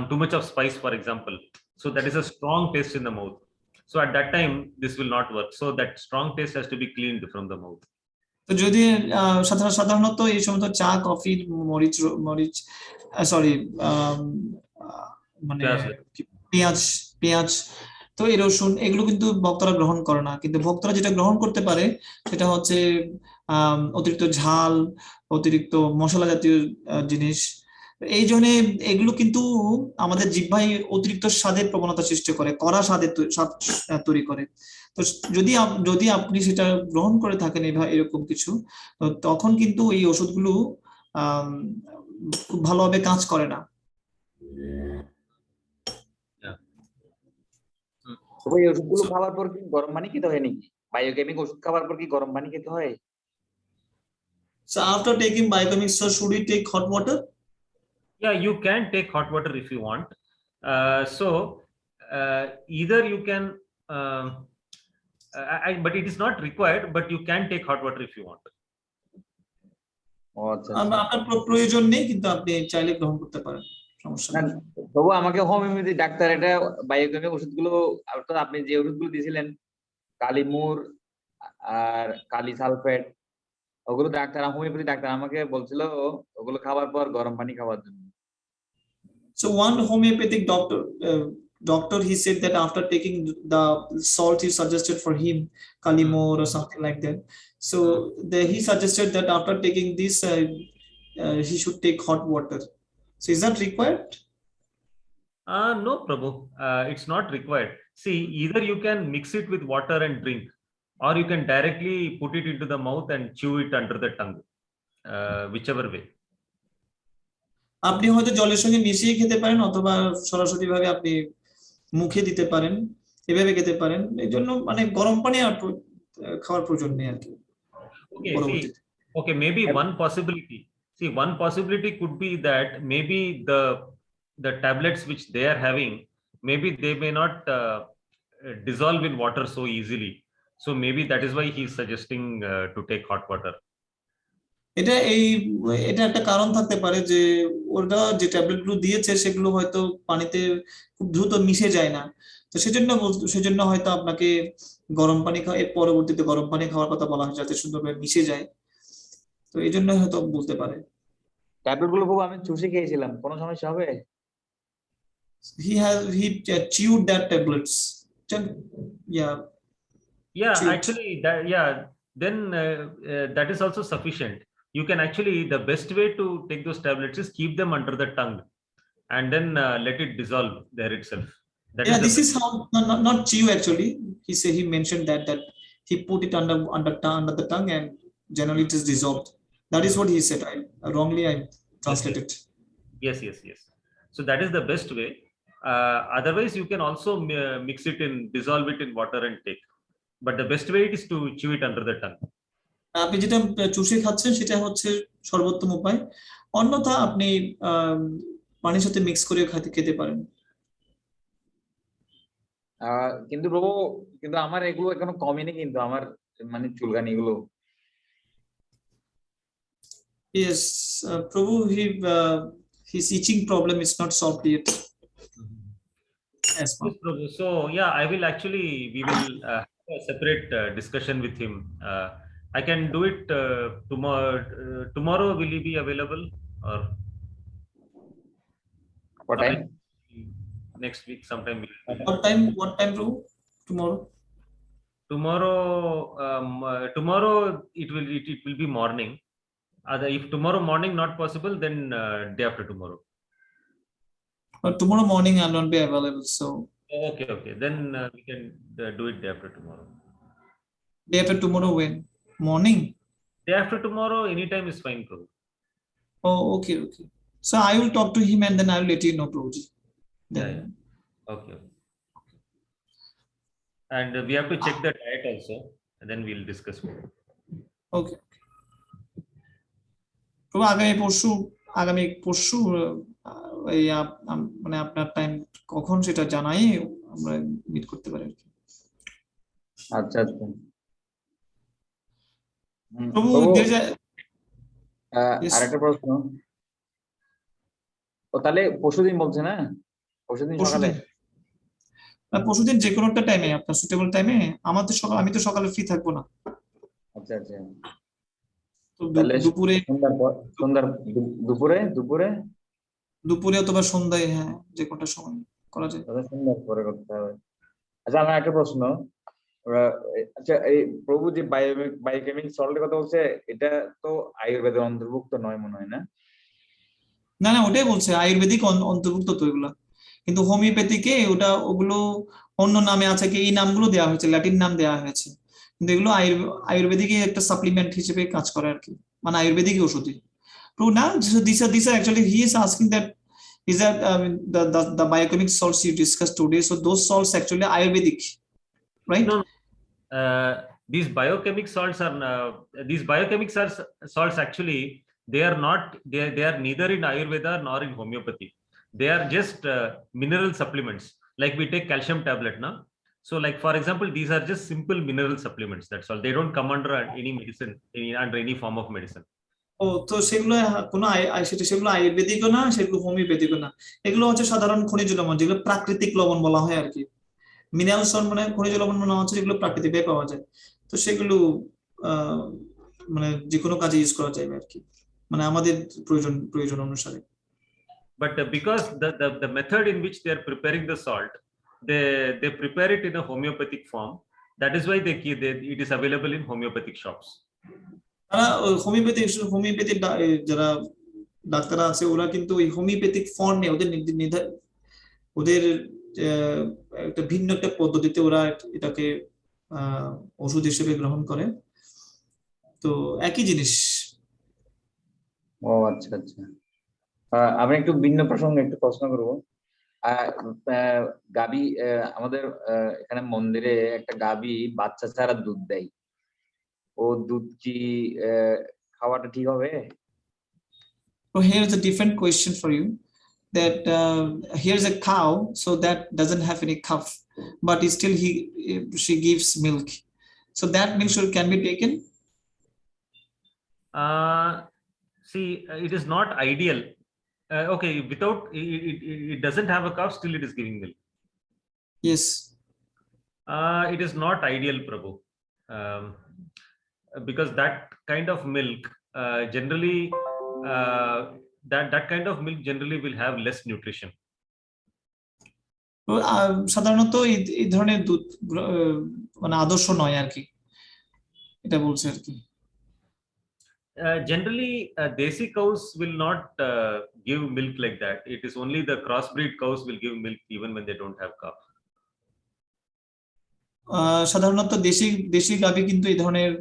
too much of spice, for example, so that is a strong taste in the mouth. So at that time, this will not work. So that strong taste has to be cleaned from the mouth. তো যদি সাধারণত এই সমস্ত চা, coffee, মরিচ sorry মানে পেঁয়াজ তো এই রসুন, এগুলো কিন্তু ভক্তরা গ্রহণ করে না। কিন্তু ভক্তরা যেটা গ্রহণ করতে পারে সেটা হচ্ছে অতিরিক্ত ঝাল, অতিরিক্ত মশলা জাতীয় জিনিস। এই জন্য এগুলো কিন্তু আমাদের জিহ্বায় অতিরিক্ত স্বাদের প্রবণতা সৃষ্টি করে, কড়া স্বাদের স্বাদ তৈরি করে। তো যদি আপনি সেটা গ্রহণ করে থাকেন এরকম কিছু, তখন কিন্তু এই ওষুধগুলো খুব ভালোভাবে কাজ করে না। ওই ওষুধগুলো খাওয়ার পর কি গরম পানি খেতে হয় নাকি? বায়োকেমিক ওষুধ খাওয়ার পর কি গরম পানি খেতে হয়? So after taking biochemic salt, should we take hot water? Yeah, you can take hot water if you want. Either you can, but it is not required, but you can take hot water if you want. আপনার প্রয়োজন নেই, কিন্তু আপনি চাইলে গ্রহণ করতে পারেন, সমস্যা নেই। তবু আমাকে হোমিওপ্যাথি ডাক্তার এটা বায়োকেমিক ওষুধগুলো, অর্থাৎ আপনি যে ওষুধগুলো দিয়েছিলেন কালিমুর আর কালি সালফেট, ওগুলো হোমিওপ্যাথি ডাক্তার আমাকে বলছিল ওগুলো খাওয়ার পর গরম পানি খাওয়ার জন্য। So one homeopathic doctor he said that after taking the salt he suggested for him kalimor or something like that, so he suggested that after taking this he should take hot water. So is that required? No Prabhu, it's not required. See, either you can mix it with water and drink, or you can directly put it into the mouth and chew it under the tongue, whichever way. আপনি হয়তো জলের সঙ্গে মিশিয়ে খেতে পারেন, অথবা সরাসরি ভাবে আপনি মুখে দিতে পারেন, এভাবে খেতে পারেন। এই জন্য মানে গরম পানি আর খাওয়ার প্রয়োজন নেই আর কি। Okay, maybe one possibility could be that maybe the tablets which they are having, maybe they may not dissolve in water so easily. So maybe that is why he is suggesting to take hot water. এটা একটা কারণ থাকতে পারে যে ওরা যে ট্যাবলেটগুলো দিয়েছে সেগুলো হয়তো পানিতে খুব দ্রুত মিশে যায় না, তো সেজন্য হয়তো আপনাকে গরম পানি এর পরবর্তীতে গরম পানি খাওয়ার কথা বলা হয় যাতে সুন্দরভাবে মিশে যায়, তো এই জন্য হয়তো বলতে পারে। ট্যাবলেটগুলো খুব আমি চুষে খেয়েছিলাম, কোনো সমস্যা হবে? He chewed that tablets. Yeah. Yeah, Chewed. actually, then that is also sufficient. You can actually, the best way to take those tablets is keep them under the tongue and then let it dissolve there itself. That Yeah, is the this is how, not chew actually. He mentioned that he put it under the tongue and generally it is dissolved. That is what he said. I translated. Yes. So that is the best way. Otherwise, you can also mix it in, dissolve it in water and take. But the best way is to chew it under the tongue. আপনি যেটা চুষে খাচ্ছেন সেটা হচ্ছে সর্বোত্তম উপায়। অন্যথা আপনি পানির সাথে মিক্স করে খেতে পারেন। কিন্তু প্রভু, কিন্তু আমার এগুলো এখনো কমেনি, কিন্তু আমার মানে চুলকানি গুলো। Yes, Prabhu, his itching problem is not solved yet. Yes, ma'am. Yes, Prabhu. So yeah, we will have a separate discussion with him. I can do it tomorrow. Tomorrow, will he be available, or What time? Next week sometime? What time, Prabhu? Tomorrow? Tomorrow it will be morning. If tomorrow morning not possible, then day after tomorrow. Tomorrow morning I'll not be available, so Okay. Then we can do it day after tomorrow. day after tomorrow when? Morning? Day after tomorrow, anytime is fine, Prabhu. Oh, okay. So I will talk to him and then I will let you know, Prabhuji. Then. Yeah. Okay. And we have to check the diet also, and then we'll discuss more. Okay. প্রভু আগামী পরশু এই মানে আপনার time কখন সেটা জানাই আমরা মিট করতে পারি আর কি। আচ্ছা। প্রভু আরেকটা প্রশ্ন। ও তাহলে পরশুদিন বলছে না? পরশুদিন সকালে? পরশুদিন যে কোনো একটা টাইমে, আপনার সুটেবল টাইমে। আমি তো সকালে ফ্রি থাকবো না। আচ্ছা। দুপুরে অথবা সন্ধ্যায়, হ্যাঁ, যে কোনটা সময় করা যায়। সন্ধ্যার পরে করতে হবে। আচ্ছা, আমার একটা প্রশ্ন। আচ্ছা, এই প্রভু যে বায়োকেমিক সল্টের কথা বলছে, এটা তো আয়ুর্বেদের অন্তর্ভুক্ত নয় মনে হয়, না? না, ওটাই বলছে আয়ুর্বেদিক অন্তর্ভুক্ত তো এগুলা, কিন্তু হোমিওপ্যাথিকে ওগুলো অন্য নামে আছে, কি এই নামগুলো দেওয়া হয়েছে, ল্যাটিন নাম দেওয়া হয়েছে, কিন্তু এগুলো আয়ুর্বেদিকে একটা সাপ্লিমেন্ট হিসেবে কাজ করে আর কি, মানে আয়ুর্বেদিক ওষুধই। তো না, these are actually he is asking that is that the biochemic salts you discussed today, so those salts actually Ayurvedic, right? No. These biochemic salts actually, they are not, they are neither in Ayurveda nor in homeopathy. They are just mineral supplements, like we take calcium tablet now. So like, for example, these are just simple mineral supplements, that's all. They don't come under any medicine, under any form of medicine. ও, তো সেগুলো সেগুলো আয়ুর্বেদিকও না, সেগুলো হোমিওপ্যাথিকও না, এগুলো হচ্ছে সাধারণ খনিজ লবণ, যেগুলো প্রাকৃতিক লবণ বলা হয় আর কি। মিনারেল সল্ট মানে খনিজ লবণ মনে হচ্ছে যেগুলো প্রাকৃতিকভাবে পাওয়া যায়, তো সেগুলো মানে যে কোনো কাজে ইউজ করা যাবে আর কি, মানে আমাদের প্রয়োজন অনুসারে। But because the method in which they are preparing the salt, they prepare it in a homeopathic form. That is why it is available in homeopathic shops. তারা হোমিওপ্যাথি যারা ডাক্তার আছে, ওরা কিন্তু ওই হোমিওপ্যাথিক ফর্মে ওদের একটা ভিন্ন একটা পদ্ধতিতে ওরা এটাকে ওষুধ হিসেবে গ্রহণ করে, তো একই জিনিস। ও আচ্ছা। আমি একটু ভিন্ন প্রসঙ্গে একটু প্রশ্ন করবো। গাবি, আমাদের এখানে মন্দিরে একটা গাবি বাচ্চা ছাড়া দুধ দেয়, ও দুধ কি খাওয়াটা ঠিক হবে? So here's a different question for you, that here's a cow, so that doesn't have any calf, but still she gives milk, so that milk can be taken? See, it is not ideal. Okay, without it doesn't have a calf, still it is giving milk. Yes. It is not ideal, Prabhu, because that kind of milk generally that kind of milk generally will have less nutrition. সাধারণত এই ধরনের দুধ মানে আদর্শ নয় আর কি, এটা বলছে আর কি। Generally, desi cows will not give milk like that. It is only the crossbreed cows will give milk even when they don't have calf. সাধারণত দেশি দেশি গাভী কিন্তু এই ধরনের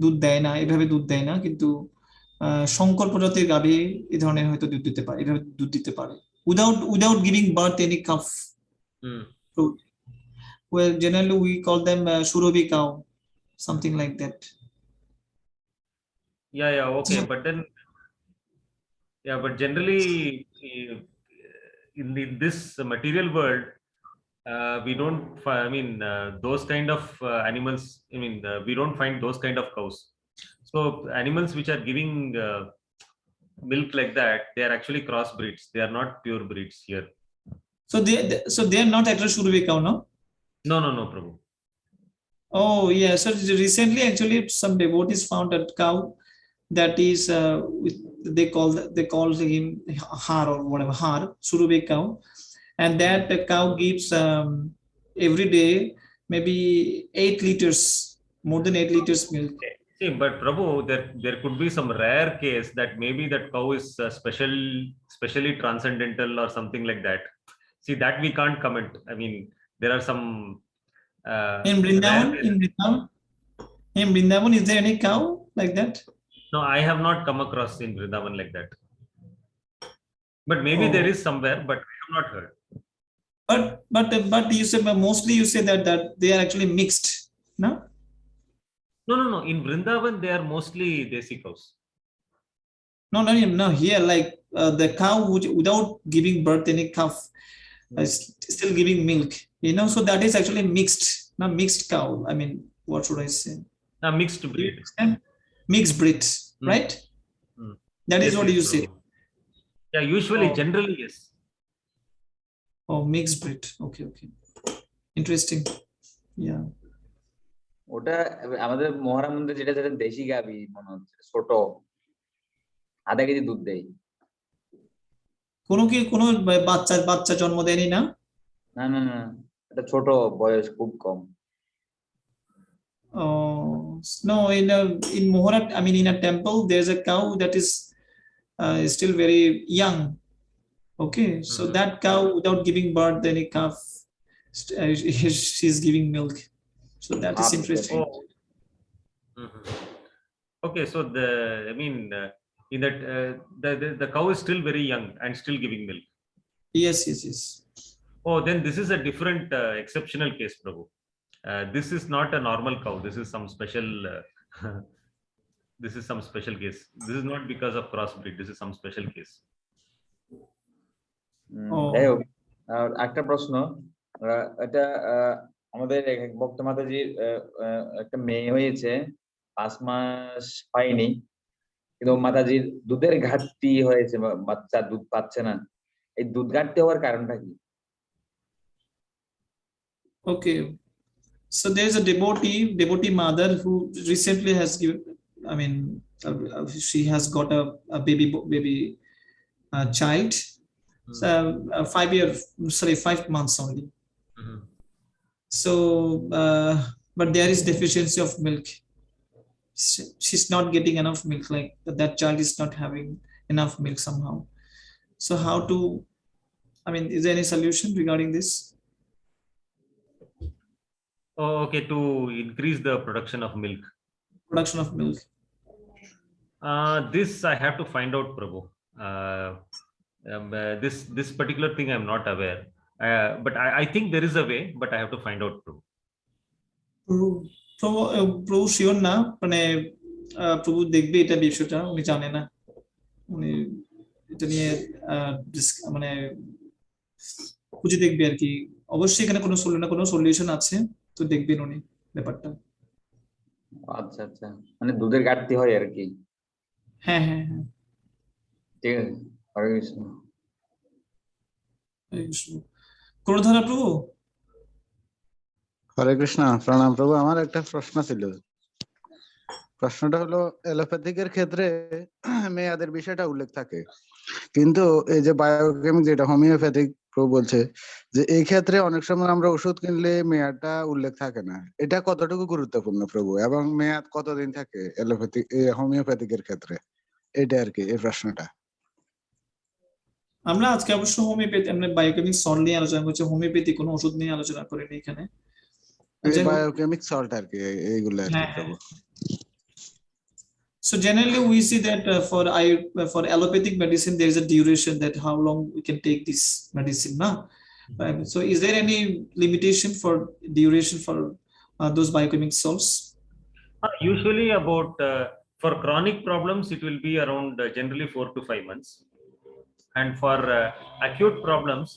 দুধ দেয় না, এভাবে দুধ দেয় না, কিন্তু সংকর প্রজাতির গাভী এই ধরনের হয়তো দুধ দিতে পারে, এভাবে দুধ দিতে পারে without giving birth any calf. Well, generally we call them Surabhi cow, something like that. Yeah, okay, but then but generally in this material world, we don't those kind of animals, we don't find those kind of cows. So animals which are giving milk like that, they are actually crossbreeds. They are not pure breeds here. So they are not actually Surabhi cow, no? No, Prabhu. Oh yeah, so recently actually some devotees found a cow that is they call him har or whatever, har Surabhi cow, and that cow gives every day maybe 8 liters, more than 8 liters milk. See, but Prabhu, there could be some rare case that maybe that cow is specially transcendental or something like that. See, that we can't comment. I mean, there are some In Vrindavan, is there any cow like that? No, I have not come across in Vrindavan like that. But maybe there is somewhere, but I have not heard. But you say mostly you say that they are actually mixed, no? No. In Vrindavan, they are mostly desi cows. No. Here, like the cow without giving birth any calf, still giving milk. So that is actually mixed, not mixed cow. I mean, what should I say? Mixed breed. Mixed breed, right? That is yes, what you say. Yeah, usually, generally, yes. Oh, mixed breed. Okay. Interesting. Yeah. ওটা আমাদের মহারামন্দির যেটা দেশি গাভী মনে হচ্ছে, ছোট, আধা KG দুধ দেয়। কোনো বাচ্চা জন্ম দেয়নি না? না, এটা ছোট, বয়স খুব কম। Oh no, in Moharat, I mean in a temple there's a cow that is still very young. Okay, so that cow without giving birth any calf, she's giving milk, so that is interesting. Okay, so in that the cow is still very young and still giving milk. Yes. Oh, then this is a different exceptional case, Prabhu. This is not a normal cow. This is some special this is some special case. This is not because of crossbreed. This is some special case. একটা প্রশ্ন, এটা আমাদের ভক্ত মাতাজির একটা মেয়ে হয়েছে, 5 মাস হয়নি, কিন্তু মাতাজির দুধের ঘাটতি হয়েছে, বাচ্চা দুধ পাচ্ছে না। এই দুধ ঘাটতি হওয়ার কারণটা কি? Okay, so there is a devotee mother who recently has given, I mean she has got a baby child, 5 months only. So but there is deficiency of milk. She's not getting enough milk, like that child is not having enough milk somehow. So how to, I mean, is there any solution regarding this? Oh, okay, to increase the production of milk. This I have to find out, Prabhu. This particular thing I'm not aware, but I think there is a way, but I have to find out, Prabhu. প্রভু sure না, মানে প্রভু দেখবে এটা বিষয়টা, উনি জানে না, উনি এটা নিয়ে মানে খুঁজে দেখবে আর কি। অবশ্যই এখানে কোনো সলিউশন আছে, তো দেখবেন উনি ব্যাপারটা। আচ্ছা, মানে দুধের ঘাটতি হয় আর কি। হ্যাঁ, ঠিক আছে, হরে কৃষ্ণ। করুণাধারা প্রভু। হরে কৃষ্ণ, প্রণাম প্রভু। আমার একটা প্রশ্ন ছিল। প্রশ্নটা হলো, এলোপ্যাথিকের ক্ষেত্রে মেয়াদের বিষয়টা উল্লেখ থাকে, কিন্তু এই যে বায়োকেমিক যেটা হোমিওপ্যাথিক প্রভু বলছে যে এই ক্ষেত্রে অনেক সময় আমরা ওষুধ কিনলে মেয়াদটা উল্লেখ থাকে না, এটা কতটুকু গুরুত্বপূর্ণ প্রভু, এবং মেয়াদ কতদিন থাকে এলোপ্যাথিক হোমিওপ্যাথিকের ক্ষেত্রে, এটা আর কি এই প্রশ্নটা। আমরা আজকে অবশ্য হোমিওপ্যাথি, আমরা বায়োকেমিক সল্ট নিয়ে আলোচনা করছি, হোমিওপ্যাথি কোনো ওষুধ নিয়ে আলোচনা করিনি এখানে। এই যাই হোক, বায়োকেমিক সল্ট আর কি, এইগুলো আর কি হ্যাঁ, প্রভু। So generally, we see that for allopathic medicine, there is a duration that how long we can take this medicine. Na? So is there any limitation for duration for those biochemic salts? Usually about for chronic problems, it will be around generally 4 to 5 months. And for acute problems,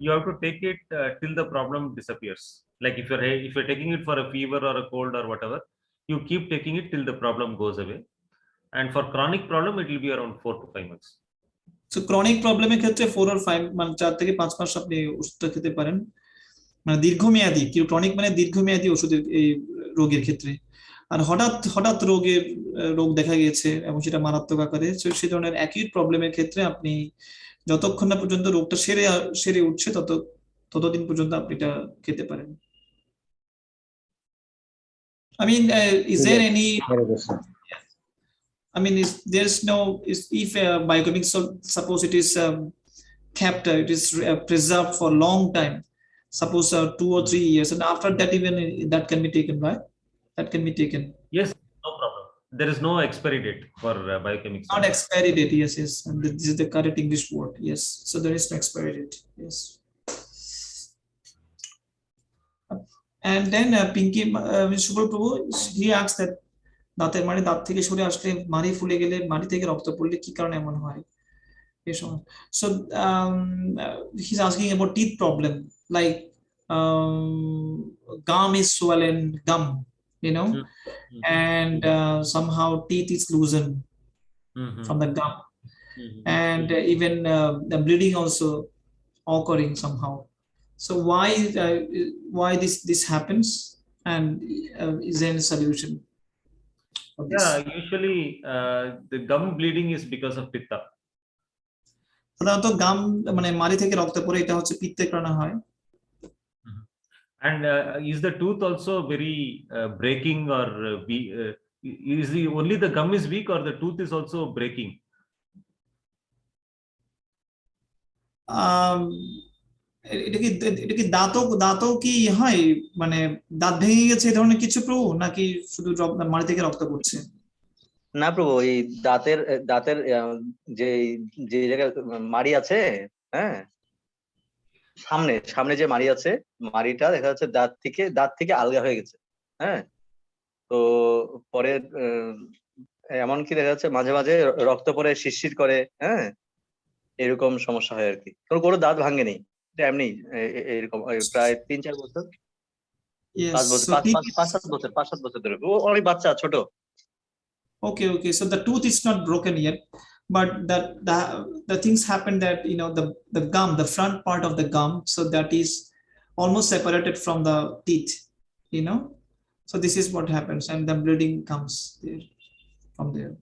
you have to take it till the problem disappears. Like if you're taking it for a fever or a cold or whatever, you keep taking it till the problem goes away. And for chronic problem, it will be around 4 to 5 months. So chronic problem এর ক্ষেত্রে 4 or 5 মানে 4 থেকে 5 মাস আপনি ওষুধটা খেতে পারেন, মানে দীর্ঘমেয়াদী, কি ক্রনিক মানে দীর্ঘমেয়াদী ওষুধের এই রোগের ক্ষেত্রে। আর হঠাৎ হঠাৎ রোগ দেখা গিয়েছে এবং সেটা মারাত্মক আকারে, সেই ধরনের অ্যাকিউট প্রবলেমের ক্ষেত্রে আপনি যতক্ষণ না পর্যন্ত রোগটা সেরে উঠছে ততদিন পর্যন্ত আপনি এটা খেতে পারেন। I mean, is there any? I mean, if biochemic salt, suppose it is kept, it is preserved for a long time, suppose 2 or 3 years, and after that even that can be taken, right? That can be taken. Yes, no problem. There is no expiry date for biochemic salt. Not expiry date, yes. And this is the correct English word, yes. So there is no expiry date, yes. And then Pinky Shubhal Prabhu, he asks that দাঁতের মাড়ি দাঁত থেকে সরে আসলে, মাড়ি ফুলে গেলে, মাড়ি থেকে রক্ত পড়লে কি কারণে এমন হয় এই সময়? So he's asking about teeth problem, like gum is swollen, gum, you know, and somehow teeth is loosened from the gum, and even the bleeding also occurring somehow. So why this happens, and is there any solution? Yeah, usually the gum bleeding is because of pitta. সাধারণত গাম মানে মাড়ি থেকে রক্ত পড়ে, এটা হচ্ছে পিত্তের কারণে হয়। And is the tooth also very breaking, or is only the gum is weak, or the tooth is also breaking? এটা কি দাঁতও কি হয়, মানে দাঁত ভেঙে গেছে এই ধরনের কিছু প্রভু, নাকি শুধু মাড়ি থেকে রক্ত পড়ছে? না প্রভু, এই দাঁতের যে যে জায়গায় মাড়ি আছে, হ্যাঁ, সামনে যে মাড়ি আছে, মাড়িটা দেখা যাচ্ছে দাঁত থেকে আলগা হয়ে গেছে, হ্যাঁ। তো পরে এমনকি দেখা যাচ্ছে মাঝে মাঝে রক্ত পরে শিরশির করে, হ্যাঁ, এরকম সমস্যা হয় আর কি। কোনো দাঁত ভাঙেনি, এমনি এরকম প্রায় 3-4 বছর, 5 বছর, 5-7 বছর ধরে। ও অনেক বাচ্চা, ছোট। Okay, so the tooth is not broken yet, but the things happen that, you know, the gum, the front part of the gum, so that is almost separated from the teeth, you know. So this is what happens, and the bleeding comes there from there.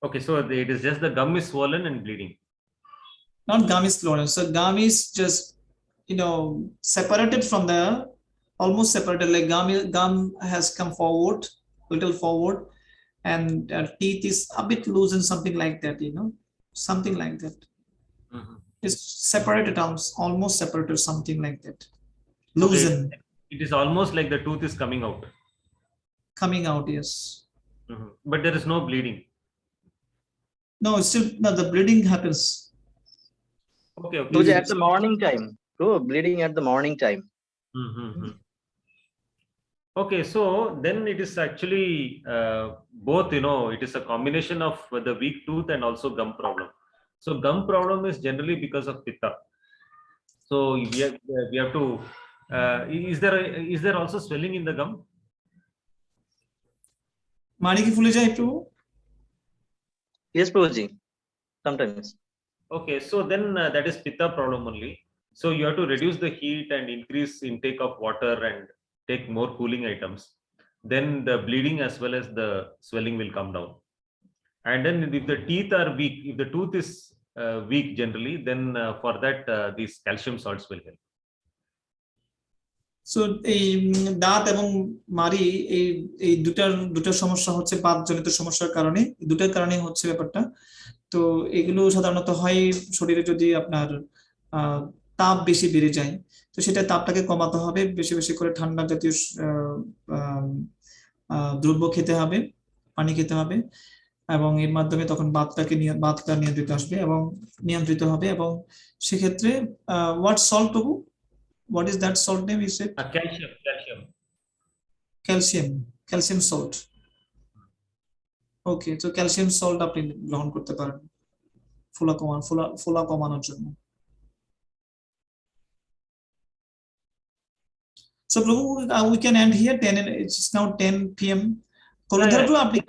Okay, so it is just the gum is swollen and bleeding. Not gum is swollen, so gum is just, you know, separated from the, almost separated, like gum has come forward, little forward, and teeth is a bit loose and something like that, you know, something like that. It's separated, almost separated, something like that, loosen. Okay. It is almost like the tooth is coming out. Yes. But there is no bleeding. No, it's still, no, the bleeding happens. Okay. So at the morning time, so bleeding at the morning time. Okay, so then it is actually both, you know, it is a combination of the weak tooth and also gum problem. So gum problem is generally because of pitta. So we have to, is there also swelling in the gum? মাড়ি কি ফুলে যায় একটু? Yes, Prabhuji, sometimes. Okay, so then that is pitta problem only. So you have to reduce the heat and increase intake of water and take more cooling items. Then the bleeding as well as the swelling will come down. And then if the teeth are weak, if the tooth is weak generally, then for that these calcium salts will help. So এই দাঁত এবং মাড়ি এই এই দুটার সমস্যা হচ্ছে বাতজনিত সমস্যার কারণে, দুটার কারণে হচ্ছে ব্যাপারটা। তো এগুলো সাধারণত হয় শরীরে যদি আপনার তাপ বেশি বেড়ে যায়, তো সেটা তাপটাকে কমাতে হবে, বেশি বেশি করে ঠান্ডা জাতীয় দ্রব্য খেতে হবে, পানি খেতে হবে, এবং এর মাধ্যমে তখন বাতটা নিয়ন্ত্রিত আসবে এবং নিয়ন্ত্রিত হবে। এবং সেক্ষেত্রে হোয়াট সল্ট প্রভু, what is that salt name you said? Calcium salt. ওকে, তো ক্যালসিয়াম সল্ট আপনি গ্রহণ করতে পারেন ফোলা কমানোর জন্য। So প্রভু, we can end here 10 and it's now 10 p.m. কলধার প্রভু, আপনি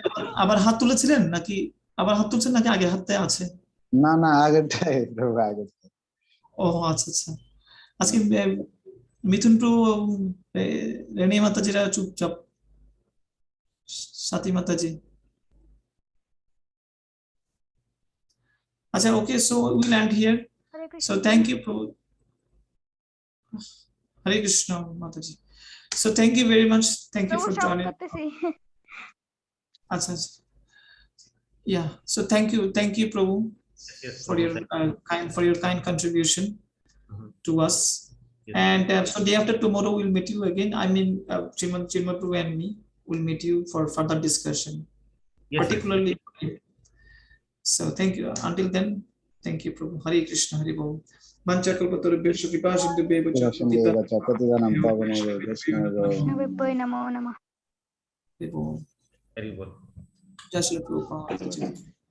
আবার হাত তুলেছিলেন নাকি আবার হাত তুলছেন নাকি আগে হাতে আছে? না না, আগেরটাই প্রভু, আগেরটাই। ও আচ্ছা আচ্ছা। আজকে মিথুন প্রভু, রেণী মাতাজিরা চুপচাপ, সাথী মাতাজি। আচ্ছা, okay, so we'll end here. So thank you, Prabhu. Hare Krishna, Mataji. So thank you very much. Thank you for joining. Acha. Yeah. So thank you, Prabhu, for your kind contribution to us. Yes. And so day after tomorrow we'll meet you again. I mean, Chinmay Prabhu and me will meet you for further discussion, Yes, particularly. So thank you. Until then, thank you, Prabhu. Hare Krishna, Hare Bol. Manchakalpatarubhyascha kripasindhubhyeva cha প্রতিদানম পাবনমো বৈষ্ণবো। নমো নমঃ। Hare Bol. very well. Jai Shri Prabhupada.